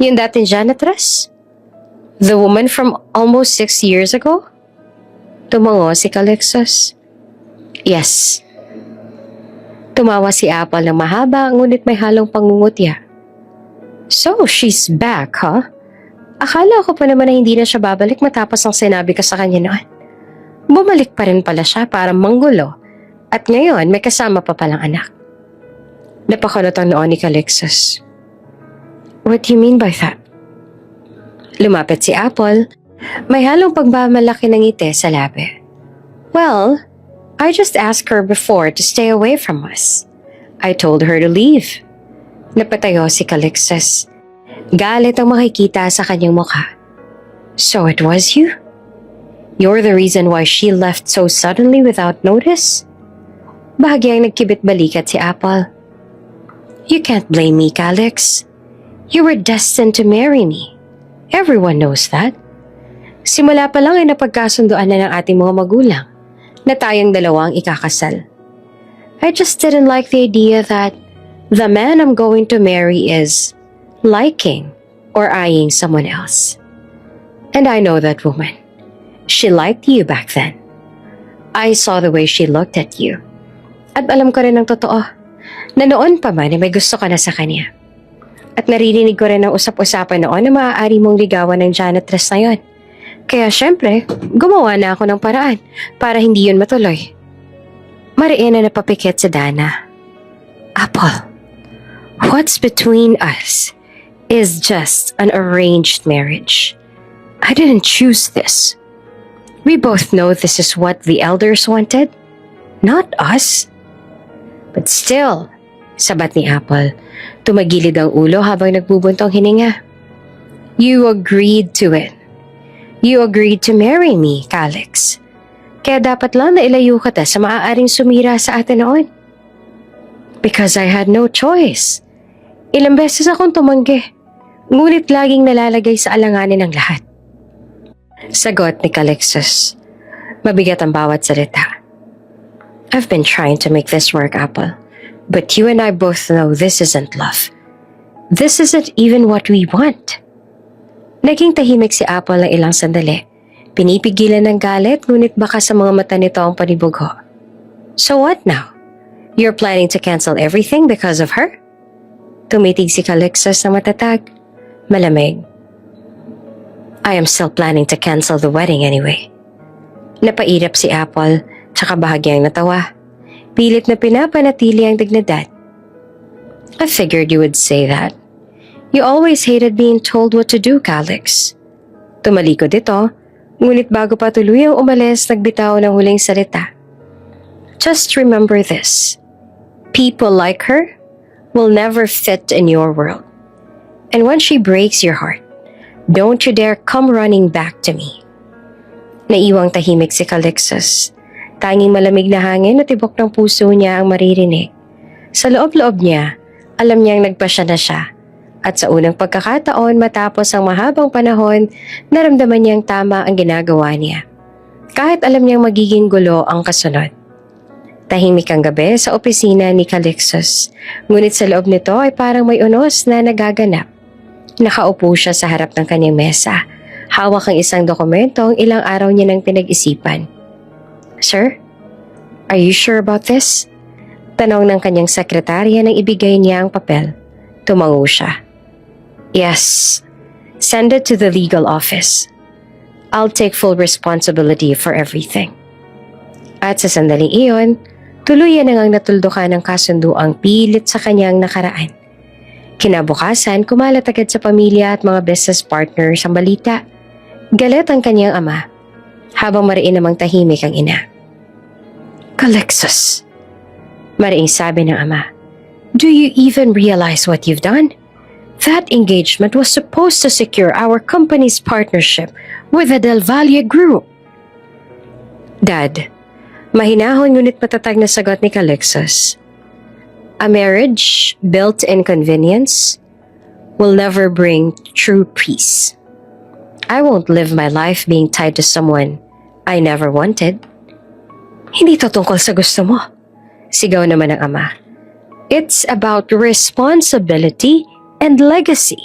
Yung dating janitress? The woman from almost 6 years ago?" Tumango si Calixtus. "Yes." Tumawa si Apple ng mahaba ngunit may halong pangungutya. "So, she's back, huh? Akala ko pa naman na hindi na siya babalik matapos ang sinabi ko sa kanya noon. Bumalik pa rin pala siya para manggulo at ngayon may kasama pa palang anak." Napakunot ang noon ni Calixtus. "What do you mean by that?" Lumapit si Apple, may halong pagmamalaki ng ngiti sa labi. "Well, I just asked her before to stay away from us. I told her to leave." Napatayo si Calixtus. Galit ang makikita sa kanyang mukha. "So it was you? You're the reason why she left so suddenly without notice?" Bahagyang nagkibit-balikat si Apple. "You can't blame me, Calix. You were destined to marry me. Everyone knows that. Simula pa lang ay napagkasunduan na ng ating mga magulang na tayong dalawang ikakasal. I just didn't like the idea that the man I'm going to marry is liking or eyeing someone else. And I know that woman. She liked you back then. I saw the way she looked at you. At alam ko rin ang totoo, na noon pa man ay may gusto ka na sa kanya. At naririnig ko rin ang usap-usapan noon na maaari mong ligawan ng janitress na yon. Kaya syempre, gumawa na ako ng paraan para hindi yun matuloy." Mariin na napapikit si Dana. "Apple, what's between us is just an arranged marriage. I didn't choose this. We both know this is what the elders wanted, not us." "But still," sabat ni Apple, tumagilid ang ulo habang nagbubuntong hininga. "You agreed to it. You agreed to marry me, Calix. Kaya dapat lang na ilayo kita sa maaaring sumira sa atin noon. Because I had no choice. Ilang beses akong tumanggi, ngunit laging nalalagay sa alanganin ng lahat." Sagot ni Calixtus. Mabigat ang bawat salita. I've been trying to make this work, Apple. But you and I both know this isn't love. This isn't even what we want. Naging tahimik si Apple ng ilang sandali. Pinipigilan ng galit ngunit baka sa mga mata nito ang panibugho. So what now? You're planning to cancel everything because of her? Tumitig si Calixtus na matatag. Malamig. I am still planning to cancel the wedding anyway. Napairap si Apple, tsaka bahagyang natawa. Pilit na pinapanatili ang dignidad. I figured you would say that. You always hated being told what to do, Calix. Tumalikod ito, ngunit bago pa tuluyang umalis, nagbitaw ng huling salita. Just remember this. People like her will never fit in your world. And when she breaks your heart, don't you dare come running back to me. Naiwang tahimik si Calixtus. Tanging malamig na hangin at tibok ng puso niya ang maririnig. Sa loob-loob niya, alam niyang nagpasya na siya. At sa unang pagkakataon matapos ang mahabang panahon, naramdaman niyang tama ang ginagawa niya. Kahit alam niyang magiging gulo ang kasunod. Tahimik ang gabi sa opisina ni Calixtus. Ngunit sa loob nito ay parang may unos na nagaganap. Nakaupo siya sa harap ng kanyang mesa. Hawak ang isang dokumentong ilang araw niya nang pinag-isipan. Sir, are you sure about this? Tanong ng kanyang sekretarya nang ibigay niya ang papel. Tumango siya. Yes, send it to the legal office. I'll take full responsibility for everything. At sa sandaling iyon, tuluyan nang natuldukan ng kasunduang pilit sa kanyang nakaraan. Kinabukasan, kumalat agad sa pamilya at mga business partners ang balita. Galit ang kanyang ama, habang mariin namang tahimik ang ina. Calixtus, mariing sabi ng ama, do you even realize what you've done? That engagement was supposed to secure our company's partnership with the Del Valle Group. Dad, mahinahon ngunit matatag na sagot ni Calixtus. A marriage built in convenience will never bring true peace. I won't live my life being tied to someone I never wanted. Hindi to tungkol sa gusto mo. Sigaw naman ng ama. It's about responsibility and legacy.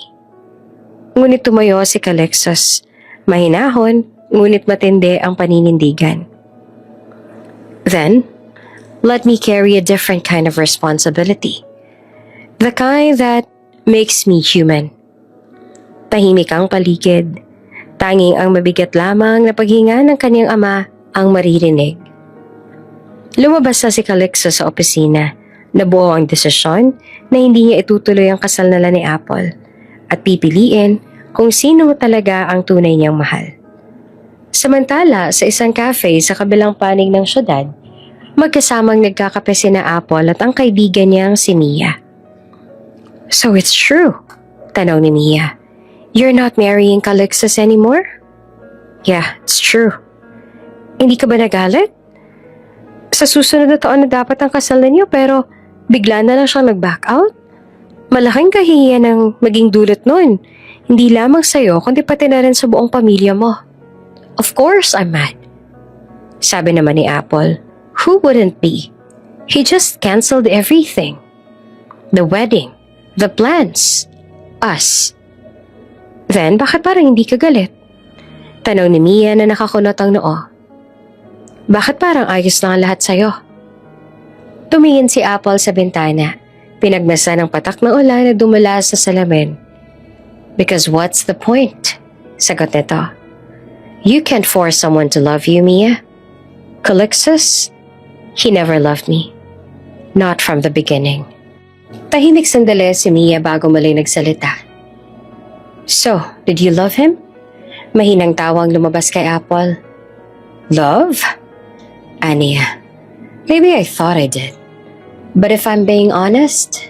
Ngunit tumayo si Calixtus. Mahinahon, ngunit matindi ang paninindigan. Then, let me carry a different kind of responsibility. The kind that makes me human. Tahimik ang paligid. Tanging ang mabigat lamang na paghinga ng kanyang ama ang maririnig. Lumabas na si Calixtus sa opisina. Nabuo ang desisyon na hindi niya itutuloy ang kasal nila ni Apple at pipiliin kung sino talaga ang tunay niyang mahal. Samantala, sa isang cafe sa kabilang panig ng syudad, magkasamang nagkakape sina Apple at ang kaibigan niyang si Mia. So it's true, tanong ni Mia. You're not marrying Calixtus anymore? Yeah, it's true. Hindi ka ba nagalit? Sa susunod na taon na dapat ang kasal ninyo pero bigla na lang siyang nag-back out? Malaking kahihiyan ang maging dulot nun. Hindi lamang sa'yo kundi pati na rin sa buong pamilya mo. Of course I'm mad. Sabi naman ni Apple, who wouldn't be? He just canceled everything. The wedding, the plans, us. Then, bakit parang hindi ka galit? Tanong ni Mia na nakakunot ang noo. Bakit parang ayos lang ang lahat sa'yo? Tumingin si Apple sa bintana. Pinagmasa ng patak ng ulan na dumula sa salamin. Because what's the point? Sagot nito. You can't force someone to love you, Mia. Calixtus, he never loved me. Not from the beginning. Tahimik sandali si Mia bago muli nagsalita. So, did you love him? Mahinang tawang lumabas kay Apple. Love? Ania, maybe I thought I did. But if I'm being honest,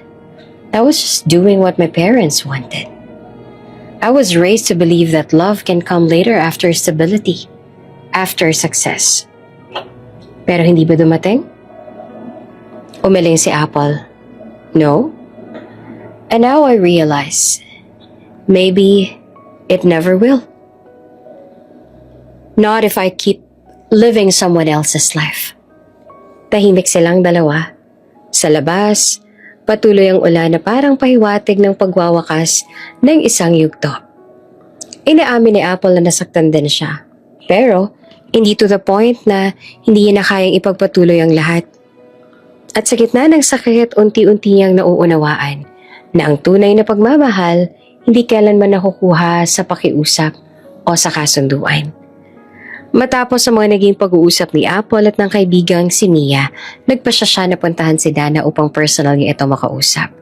I was just doing what my parents wanted. I was raised to believe that love can come later after stability, after success. Pero hindi ba dumating? Umiling si Apple. No? And now I realize, maybe it never will. Not if I keep living someone else's life. Tahimik silang dalawa. Sa labas, patuloy ang ulan na parang pahiwatig ng pagwawakas ng isang yugto. Inaamin ni Apple na nasaktan din siya. Pero, hindi to the point na hindi niya na kayang ipagpatuloy ang lahat. At sa gitna ng sakit, unti-unti niyang nauunawaan na ang tunay na pagmamahal hindi kailanman nakukuha sa pakiusap o sa kasunduan. Matapos ang mga naging pag-uusap ni Apple at ng kaibigang si Mia, nagpasya siya na puntahan si Dana upang personal niya ito makausap.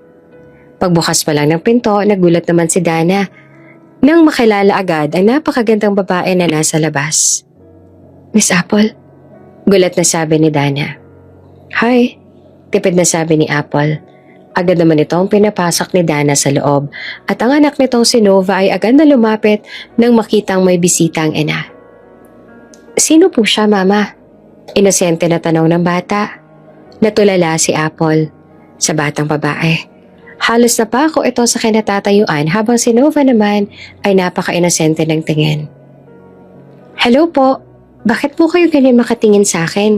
Pagbukas pa lang ng pinto, nagulat naman si Dana nang makilala agad ang napakagandang babae na nasa labas. "Miss Apple?" Gulat na sabi ni Dana. "Hi," tipid na sabi ni Apple. Agad naman itong pinapasok ni Dana sa loob at ang anak nitong si Nova ay agad na lumapit nang makitang may bisita ang ina. "Sino po siya, Mama?" Inosente na tanong ng bata. Natulala si Apple sa batang babae. Halos napako ito sa kinatatayuan habang si Nova naman ay napaka-inosente ng tingin. "Hello po, bakit po kayo ganyan makatingin sa akin?"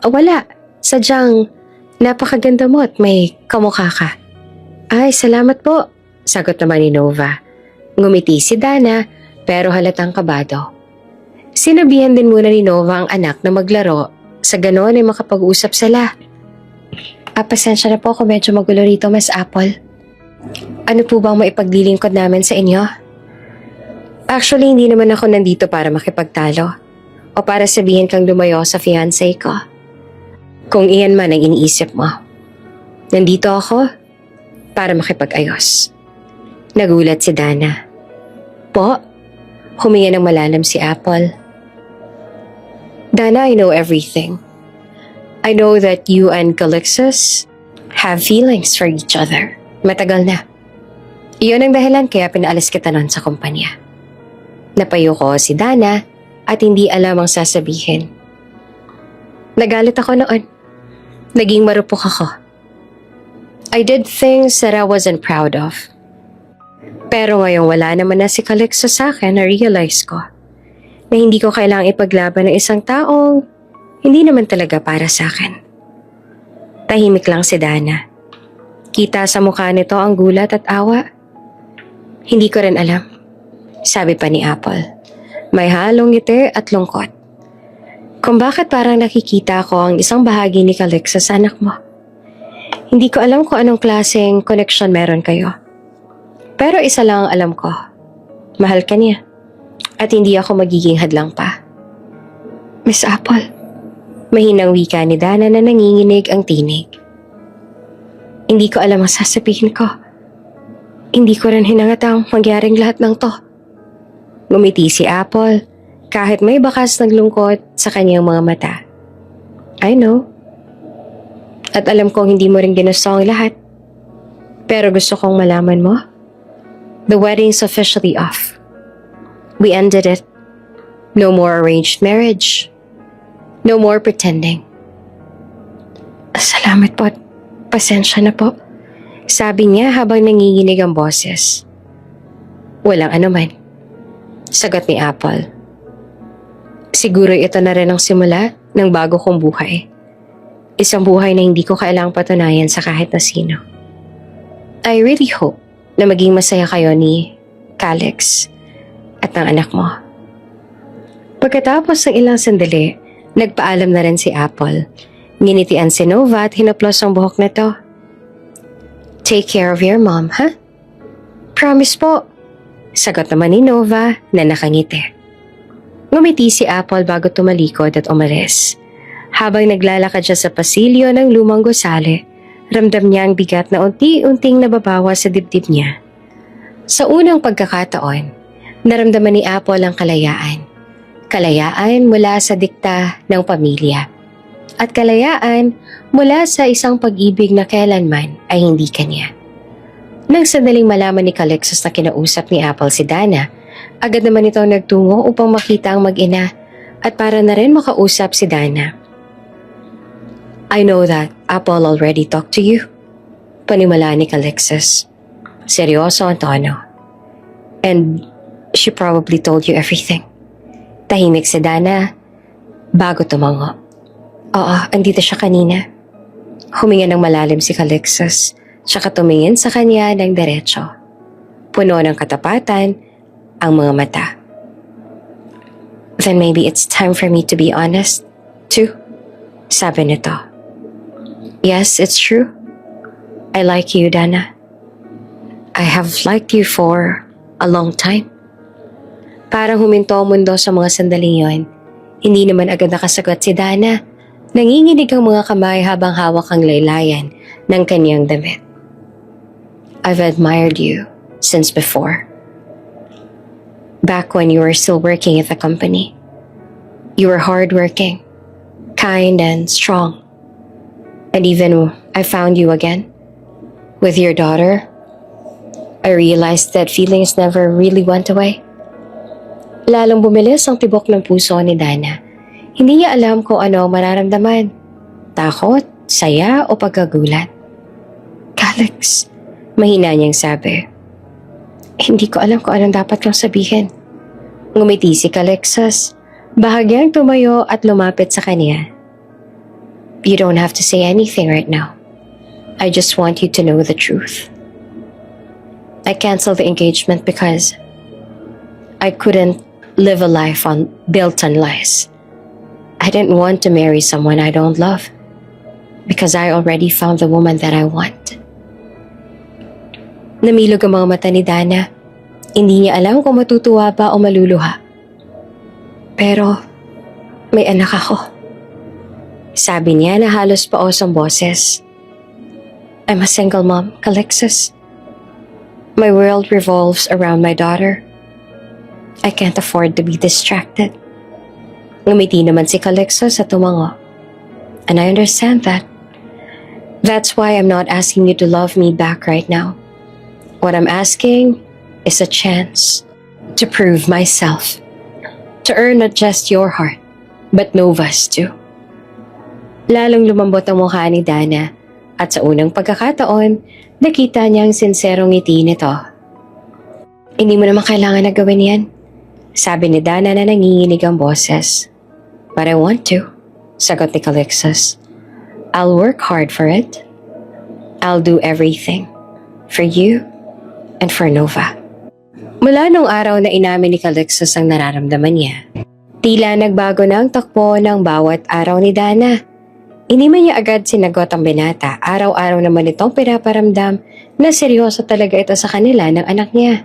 Wala. Sadyang napakaganda mo at may kamukha ka." "Ay, salamat po," sagot naman ni Nova. Ngumiti si Dana pero halatang kabado. Sinabihan din muna ni Nova ang anak na maglaro, sa ganon ay makapag-usap sila. Pasensya na po kung medyo magulo rito, Miss Apple. Ano po bang maipaglilingkod namin sa inyo?" "Actually, hindi naman ako nandito para makipagtalo o para sabihin kang lumayo sa fiancé ko. Kung iyan man ang iniisip mo. Nandito ako para makipag-ayos." Nagulat si Dana. "Po?" Huminga ng malalim si Apple. "Dana, I know everything. I know that you and Calixtus have feelings for each other. Matagal na. Iyon ang dahilan kaya pinaalis kita nun sa kumpanya." Napayo ko si Dana at hindi alam ang sasabihin. "Nagalit ako noon. Naging marupok ako. I did things that I wasn't proud of. Pero ngayong wala naman na si Calixtus sa akin, na-realize ko na hindi ko kailangang ipaglaban ng isang taong hindi naman talaga para sa akin." Tahimik lang si Dana. Kita sa mukha nito ang gulat at awa. "Hindi ko rin alam," sabi pa ni Apple. May halong ngiti at lungkot. "Kung bakit parang nakikita ko ang isang bahagi ni Calixtus sa anak mo. Hindi ko alam kung anong klaseng connection meron kayo. Pero isa lang ang alam ko. Mahal ka niya. At hindi ako magiging hadlang pa." "Miss Apple," mahinang wika ni Dana na nanginginig ang tinig. "Hindi ko alam ang sasabihin ko. Hindi ko rin hinangatang mangyaring lahat ng to." Ngumiti si Apple kahit may bakas ng lungkot sa kanyang mga mata. "I know. At alam kong hindi mo rin ginusto ang lahat. Pero gusto kong malaman mo, the wedding's officially off. We ended it. No more arranged marriage. No more pretending." "Salamat po at pasensya na po," sabi niya habang nanginginig ang boses. "Walang anuman," sagot ni Apple. "Siguro ito na rin ang simula ng bago kong buhay. Isang buhay na hindi ko kailangang patunayan sa kahit na sino. I really hope na maging masaya kayo ni Calix at ng anak mo." Pagkatapos ng ilang sandali, nagpaalam na rin si Apple. Nginitian si Nova at hinaplos ang buhok nito. "Take care of your mom, ha?" "Promise po," sagot naman ni Nova na nakangiti. Ngumiti si Apple bago tumalikod at umalis. Habang naglalakad siya sa pasilyo ng lumang gusali, ramdam niya ang bigat na unti-unting nababawa sa dibdib niya. Sa unang pagkakataon, naramdaman ni Apple ang kalayaan. Kalayaan mula sa dikta ng pamilya. At kalayaan mula sa isang pag-ibig na kailanman ay hindi kanya. Nang sandaling malaman ni Calixtus na kinausap ni Apple si Dana, agad naman ito nagtungo upang makita ang mag-ina at para na rin makausap si Dana. "I know that Apple already talked to you," panimala ni Calixtus. Seryoso ang tono. "And she probably told you everything." Tahimik si Dana bago tumango. Oo, andito siya kanina. Huminga ng malalim si Calixtus, tsaka tumingin sa kanya ng diretso. Puno ng katapatan ang mga mata. Then maybe it's time for me to be honest, too. Sabi nito. Yes, it's true. I like you, Dana. I have liked you for a long time. Parang huminto ang mundo sa mga sandaling yon. Hindi naman agad nakasagot si Dana. Nanginginig ang mga kamay habang hawak ang laylayan ng kanyang damit. I've admired you since before. Back when you were still working at the company. You were hardworking, kind and strong. And even I found you again with your daughter, I realized that feelings never really went away. Lalong bumilis ang tibok ng puso ni Dana. Hindi niya alam kung ano mararamdaman. Takot, saya o pagkagulat. Calix, mahina niyang sabi. Hindi ko alam kung anong dapat kong sabihin. Ngumiti si Calixtus, bahagyang tumayo at lumapit sa kanya. You don't have to say anything right now. I just want you to know the truth. I canceled the engagement because I couldn't live a life built on lies. I didn't want to marry someone I don't love because I already found the woman that I want. Namilog ang mga mata ni Dana. Hindi niya alam kung matutuwa ba o maluluha. Pero may anak ako. Sabi niya na halos paos ang boses. I'm a single mom, Calixtus. My world revolves around my daughter. I can't afford to be distracted. Ngumiti naman si Calixtus at tumango. And I understand that. That's why I'm not asking you to love me back right now. What I'm asking is a chance to prove myself. To earn not just your heart, but Nova's too. Lalong lumambot ang mukha ni Dana at sa unang pagkakataon, nakita niya ang sinserong ngiti nito. Hindi mo naman kailangan na gawin yan. Sabi ni Dana na nanginginig ang boses. But I want to, sagot ni Calixtus. I'll work hard for it. I'll do everything. For you and for Nova. Mula nung araw na inamin ni Calixtus ang nararamdaman niya, tila nagbago na ang takbo ng bawat araw ni Dana. Hindi man niya agad sinagot ang binata, araw-araw naman itong pinaparamdam na seryoso talaga ito sa kanila ng anak niya.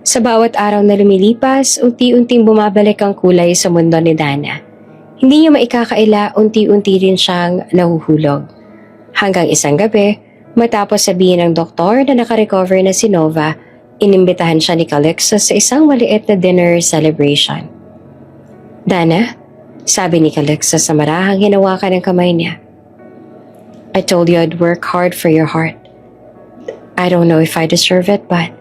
Sa bawat araw na lumilipas, unti-unting bumabalik ang kulay sa mundo ni Dana. Hindi niya maikakaila, unti-unti rin siyang nahuhulog. Hanggang isang gabi, matapos sabihin ng doktor na nakarecover na si Nova, inimbitahan siya ni Calixtus sa isang maliit na dinner celebration. Dana, sabi ni Calixtus sa marahang hinawakan ng kamay niya. I told you I'd work hard for your heart. I don't know if I deserve it, but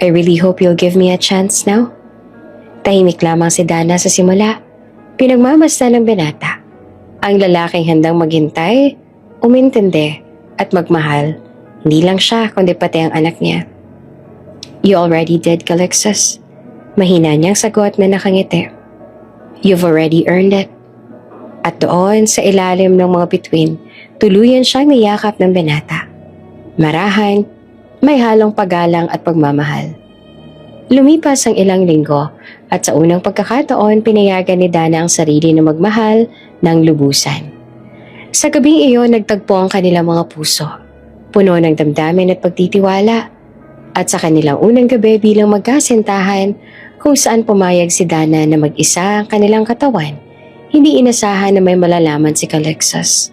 I really hope you'll give me a chance now. Tahimik lamang si Dana sa simula. Pinagmamasdan ng binata. Ang lalaking handang maghintay, umintindi at magmahal. Hindi lang siya kundi pati ang anak niya. You already did, Calixtus. Mahina niyang sagot na nakangiti. You've already earned it. At doon sa ilalim ng mga bituin, tuluyan siyang niyakap ng binata. Marahan, may halong paggalang at pagmamahal. Lumipas ang ilang linggo at sa unang pagkakataon pinayagan ni Dana ang sarili na magmahal ng lubusan. Sa gabing iyon nagtagpo ang kanilang mga puso, puno ng damdamin at pagtitiwala. At sa kanilang unang gabi bilang magkasintahan kung saan pumayag si Dana na mag-isa ang kanilang katawan, hindi inasahan na may malalaman si Calixtus.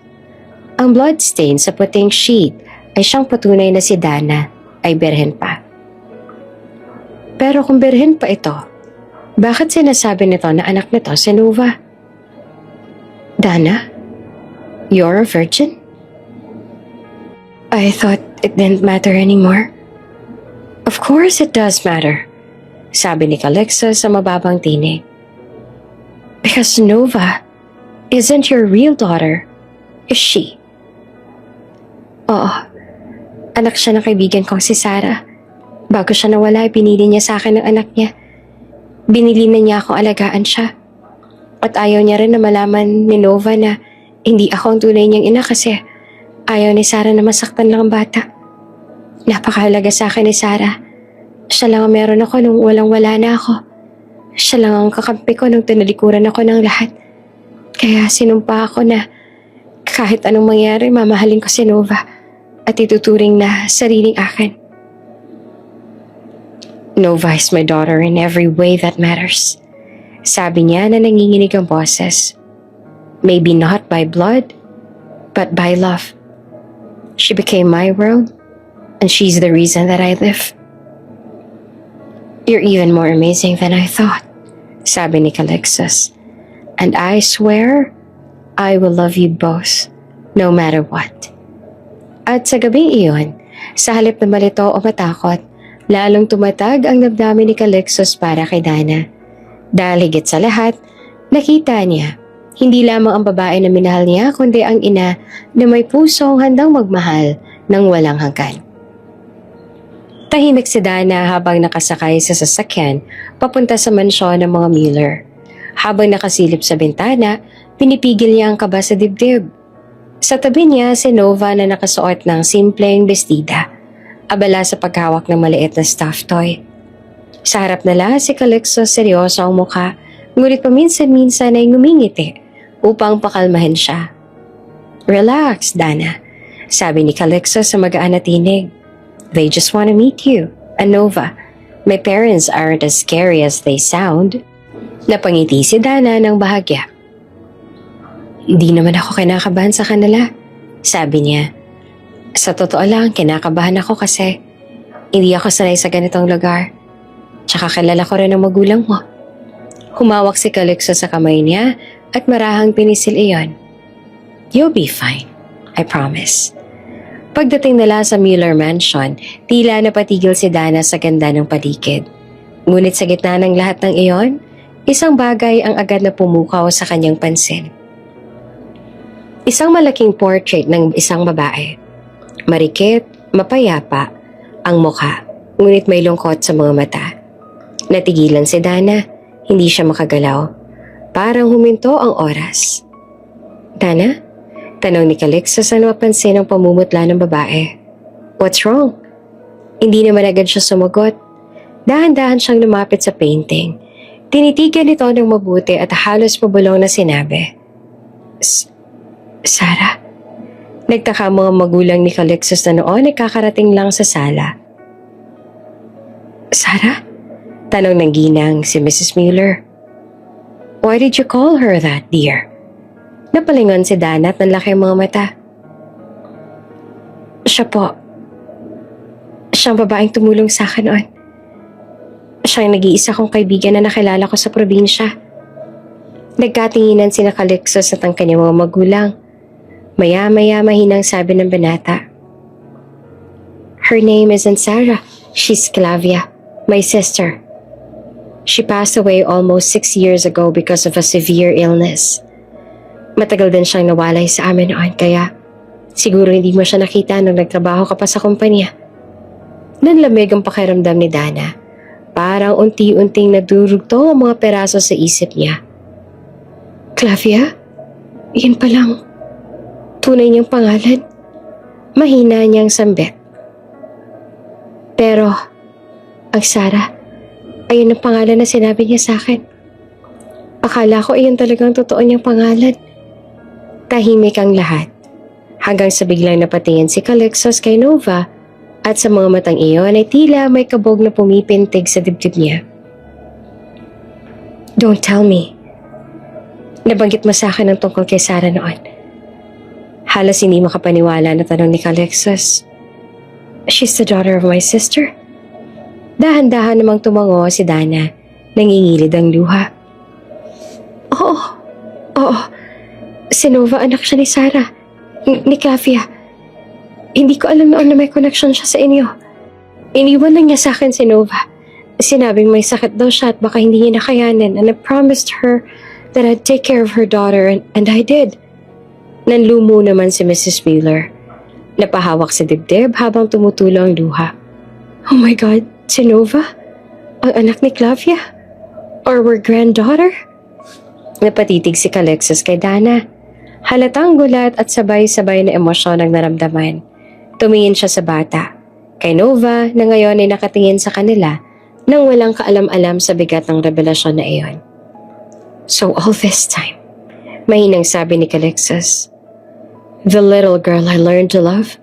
Ang bloodstain sa puting sheet ay siyang patunay na si Dana ay birhen pa. Pero kung birhen pa ito, bakit sinasabi nito na anak nito si Nova? Dana, you're a virgin? I thought it didn't matter anymore. Of course it does matter, sabi ni Calixtus sa mababang tinig. Because Nova isn't your real daughter, is she? Oo, anak siya ng kaibigan kong si Sarah. Bago siya nawala, pinili niya sa akin ng anak niya. Binili na niya akong alagaan siya. At ayaw niya rin na malaman ni Nova na Hindi ako ang tunay niyang ina kasi ayaw ni Sarah na masaktan lang ang bata. Napakahalaga sa akin ni Sarah. Siya lang ang meron ako nung walang-wala na ako. Siya lang ang kakampi ko nung tinalikuran ako ng lahat. Kaya sinumpa ako na kahit anong mangyari, mamahalin ko si Nova at ituturing na sariling akin. Nova is my daughter in every way that matters. Sabi niya na nanginginig ang boses. Maybe not by blood, but by love. She became my world, and she's the reason that I live. You're even more amazing than I thought, sabi ni Calixtus. And I swear, I will love you both, no matter what. At sa gabing iyon, sa halip na malito o matakot, lalong tumatag ang damdamin ni Calixtus para kay Dana. Dahil higit sa lahat, nakita niya, hindi lamang ang babae na minahal niya, kundi ang ina na may pusong handang magmahal ng walang hanggan. Tahimik si Dana habang nakasakay sa sasakyan papunta sa mansyon ng mga Miller. Habang nakasilip sa bintana, pinipigil niya ang kaba sa dibdib. Sa tabi niya si Nova na nakasuot ng simpleng bestida, abala sa paghawak ng maliit na stuffed toy. Sa harap nila si Calixtus seryoso ang mukha, ngunit paminsan-minsan ay ngumingiti upang pakalmahin siya. Relax, Dana, sabi ni Calixtus sa magaan na tinig. They just want to meet you, and Nova. My parents aren't as scary as they sound. Napangiti si Dana ng bahagya. Hindi naman ako kinakabahan sa kanila, sabi niya. Sa totoo lang, kinakabahan ako kasi hindi ako sanay sa ganitong lugar. Tsaka kilala ko rin ang magulang mo. Humawak si Calixtus sa kamay niya at marahang pinisil iyon. You'll be fine, I promise. Pagdating nila sa Miller Mansion, tila napatigil si Dana sa ganda ng paligid. Ngunit sa gitna ng lahat ng iyon, isang bagay ang agad na pumukaw sa kanyang pansin. Isang malaking portrait ng isang babae. Marikit, mapayapa, ang mukha, ngunit may lungkot sa mga mata. Natigilan si Dana, hindi siya makagalaw. Parang huminto ang oras. Dana? Tanong ni Calixtus na napansin ang pamumutla ng babae. What's wrong? Hindi naman agad siya sumagot. Dahan-dahan siyang lumapit sa painting. Tinitigan ito ng mabuti at halos pabulong na sinabi. Sarah? Nagtaka ang mga magulang ni Calixtus na noon ay kakarating lang sa sala. Sarah? Tanong ng ginang si Mrs. Miller. Why did you call her that, dear? Napalingon si Dana at nanlaki ang mga mata. Siya po. Siyang babaeng tumulong sa akin noon. Siyang nag-iisa kong kaibigan na nakilala ko sa probinsya. Nagkatinginan sina Calixtus at ang kanyang mga magulang. Maya-maya mahinang sabi ng binata. Her name isn't Sarah. She's Clavia, my sister. She passed away almost 6 years ago because of a severe illness. Matagal din siyang nawalay sa amin noon kaya siguro hindi mo siya nakita nung nagtrabaho ka pa sa kumpanya. Nanlamig ang pakiramdam ni Dana. Parang unti-unting nadurugtong ang mga peraso sa isip niya. Clavia? Yun palang tunay niyang pangalan. Mahina niyang sambit. Pero ang Sarah, ayun ang pangalan na sinabi niya sa akin. Akala ko iyon talagang totoo niyang pangalan. Tahimik ang lahat, hanggang sa biglang napatingin si Calixtus kay Nova at sa mga matang iyon ay tila may kabog na pumipintig sa dibdib niya. Don't tell me. Nabanggit mo sa akin ang tungkol kay Sarah noon. Halos hindi makapaniwala na tanong ni Calixtus. She's the daughter of my sister. Dahan-dahan namang tumango si Dana, nangingilid ang luha. Oo. Si Nova, anak siya ni Sarah, ni Clavia. Hindi ko alam noon na may connection siya sa inyo. Iniwan lang niya sa akin si Nova. Sinabing may sakit daw siya at baka hindi niya nakayanin, and I promised her that I'd take care of her daughter and I did. Nanlumo naman si Mrs. Miller. Napahawak sa dibdib habang tumutulo ang luha. Oh my God, si Nova? Ang anak ni Clavia? Or her granddaughter? Napatitig si Calixtus kay Dana. Halatang gulat at sabay-sabay na emosyon ang naramdaman. Tumingin siya sa bata, kay Nova na ngayon ay nakatingin sa kanila nang walang kaalam-alam sa bigat ng revelasyon na iyon. So all this time, mahinang sabi ni Calixtus, the little girl I learned to love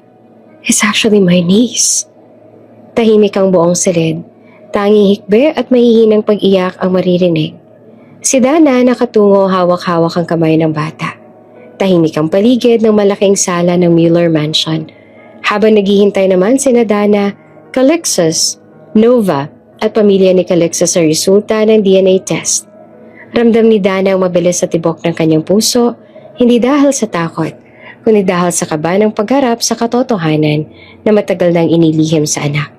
is actually my niece. Tahimik ang buong silid, tanging hikbe at mahihinang pag-iyak ang maririnig. Si Dana nakatungo hawak-hawak ang kamay ng bata. Tahimik ang paligid ng malaking sala ng Mueller Mansion. Habang naghihintay naman sina Dana, Calixtus, Nova at pamilya ni Calixtus sa resulta ng DNA test. Ramdam ni Dana ang mabilis sa tibok ng kanyang puso, hindi dahil sa takot, kundi dahil sa kaba ng pagharap sa katotohanan na matagal nang inilihim sa anak.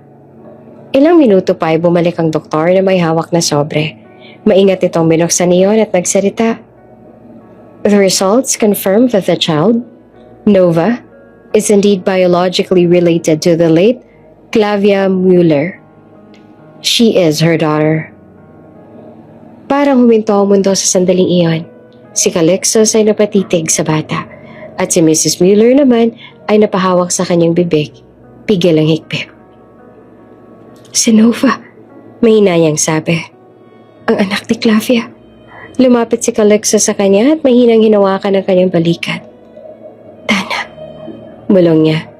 Ilang minuto pa ay bumalik ang doktor na may hawak na sobre. Maingat itong binuksan niyon at nagsalita. The results confirm that the child, Nova, is indeed biologically related to the late Clavia Mueller. She is her daughter. Parang huminto ang mundo sa sandaling iyon. Si Calixtus ay napatitig sa bata at si Mrs. Mueller naman ay napahawak sa kanyang bibig, pigil ang hikbi. Si Nova, may hinayang sabi. Ang anak ni Clavia. Lumapit si Calixtus sa kanya at mahinang hinawakan ang kanyang balikat. Dana, bulong niya.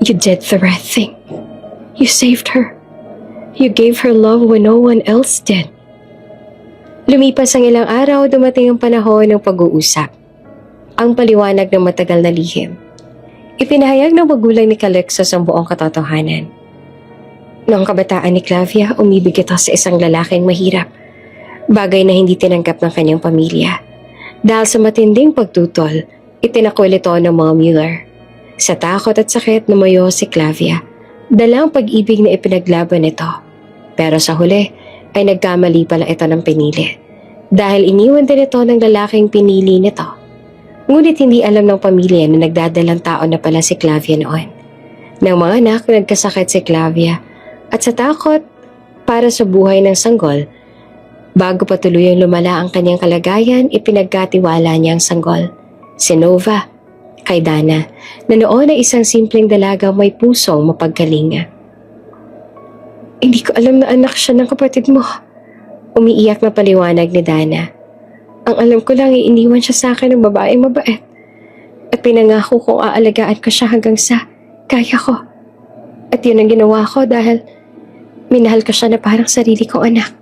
You did the right thing. You saved her. You gave her love when no one else did. Lumipas ang ilang araw, dumating ang panahon ng pag-uusap. Ang paliwanag ng matagal na lihim. Ipinahayag ng magulang ni Calixtus ang buong katotohanan. Noong kabataan ni Clavia, umibig ito sa isang lalaking mahirap. Bagay na hindi tinanggap ng kanyang pamilya. Dahil sa matinding pagtutol, itinakwil ito ng mga Mueller. Sa takot at sakit lumayo si Clavia. Dalang pag-ibig na ipinaglaban ito. Pero sa huli, ay nagkamali pala ito ng pinili. Dahil iniwan din ito ng lalaking pinili nito. Ngunit hindi alam ng pamilya na nagdadalang tao na pala si Clavia noon. Nang mga anak, nagkasakit si Clavia. At sa takot, para sa buhay ng sanggol, bago pa tuluyang lumala ang kanyang kalagayan, ipinagkatiwala niya ang sanggol, si Nova, kay Dana, na noon ay isang simpleng dalagang may pusong mapagkalinga. Hindi ko alam na anak siya ng kapatid mo. Umiiyak na paliwanag ni Dana. Ang alam ko lang ay iniwan siya sa akin ng babaeng mabait. At pinangako kong aalagaan ko siya hanggang sa kaya ko. At yun ang ginawa ko dahil minahal ko siya na parang sarili kong anak.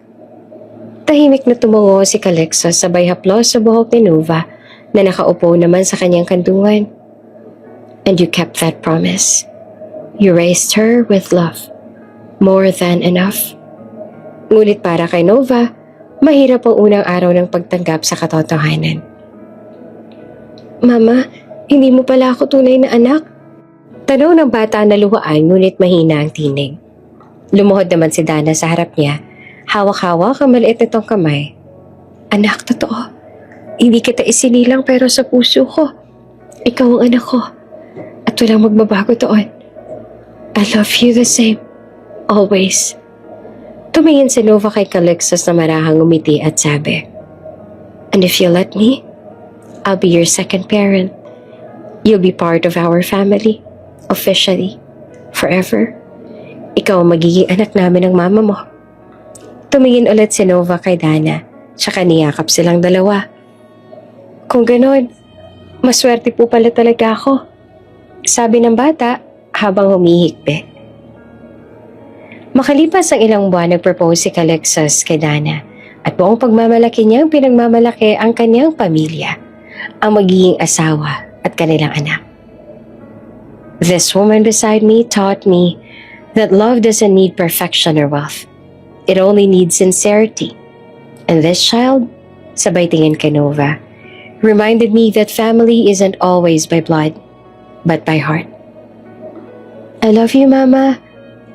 Tahimik na tumungo si Calixtus sabay haplos sa buhok ni Nova na nakaupo naman sa kanyang kandungan. And you kept that promise. You raised her with love. More than enough. Ngunit para kay Nova, mahirap ang unang araw ng pagtanggap sa katotohanan. Mama, hindi mo pala ako tunay na anak? Tanong ng bata na luhaan ngunit mahina ang tinig. Lumuhod naman si Dana sa harap niya. Hawak-hawak ang maliit nitong kamay. Anak, totoo. Hindi kita isinilang pero sa puso ko. Ikaw ang anak ko. At walang magbabago doon. I love you the same. Always. Tumingin si Nova kay Calixtus na marahang umiti at sabi, And if you let me, I'll be your second parent. You'll be part of our family. Officially. Forever. Ikaw ang magiging anak namin ng mama mo. Tumingin ulit si Nova kay Dana, tsaka niyakap silang dalawa. Kung ganon, maswerte po pala talaga ako, sabi ng bata habang humihikbi. Makalipas ang ilang buwan, nag-propose si Calixtus kay Dana at buong pagmamalaki niyang pinagmamalaki ang kanyang pamilya, ang magiging asawa at kanilang anak. This woman beside me taught me that love doesn't need perfection or wealth. It only needs sincerity. And this child, sabay tingin kay Nova, reminded me that family isn't always by blood, but by heart. I love you, Mama.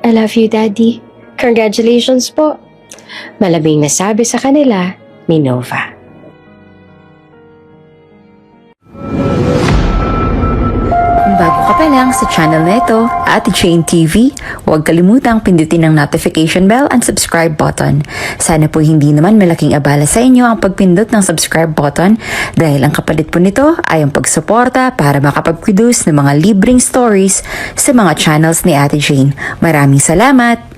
I love you, Daddy. Congratulations po. Malabing nasabi sa kanila ni Nova. Bago ka pa lang sa channel na ito, Ate Jane TV, huwag kalimutang pindutin ang notification bell and subscribe button. Sana po hindi naman malaking abala sa inyo ang pagpindot ng subscribe button dahil ang kapalit po nito ay ang pagsuporta para makapag-produce ng mga libreng stories sa mga channels ni Ate Jane. Maraming salamat!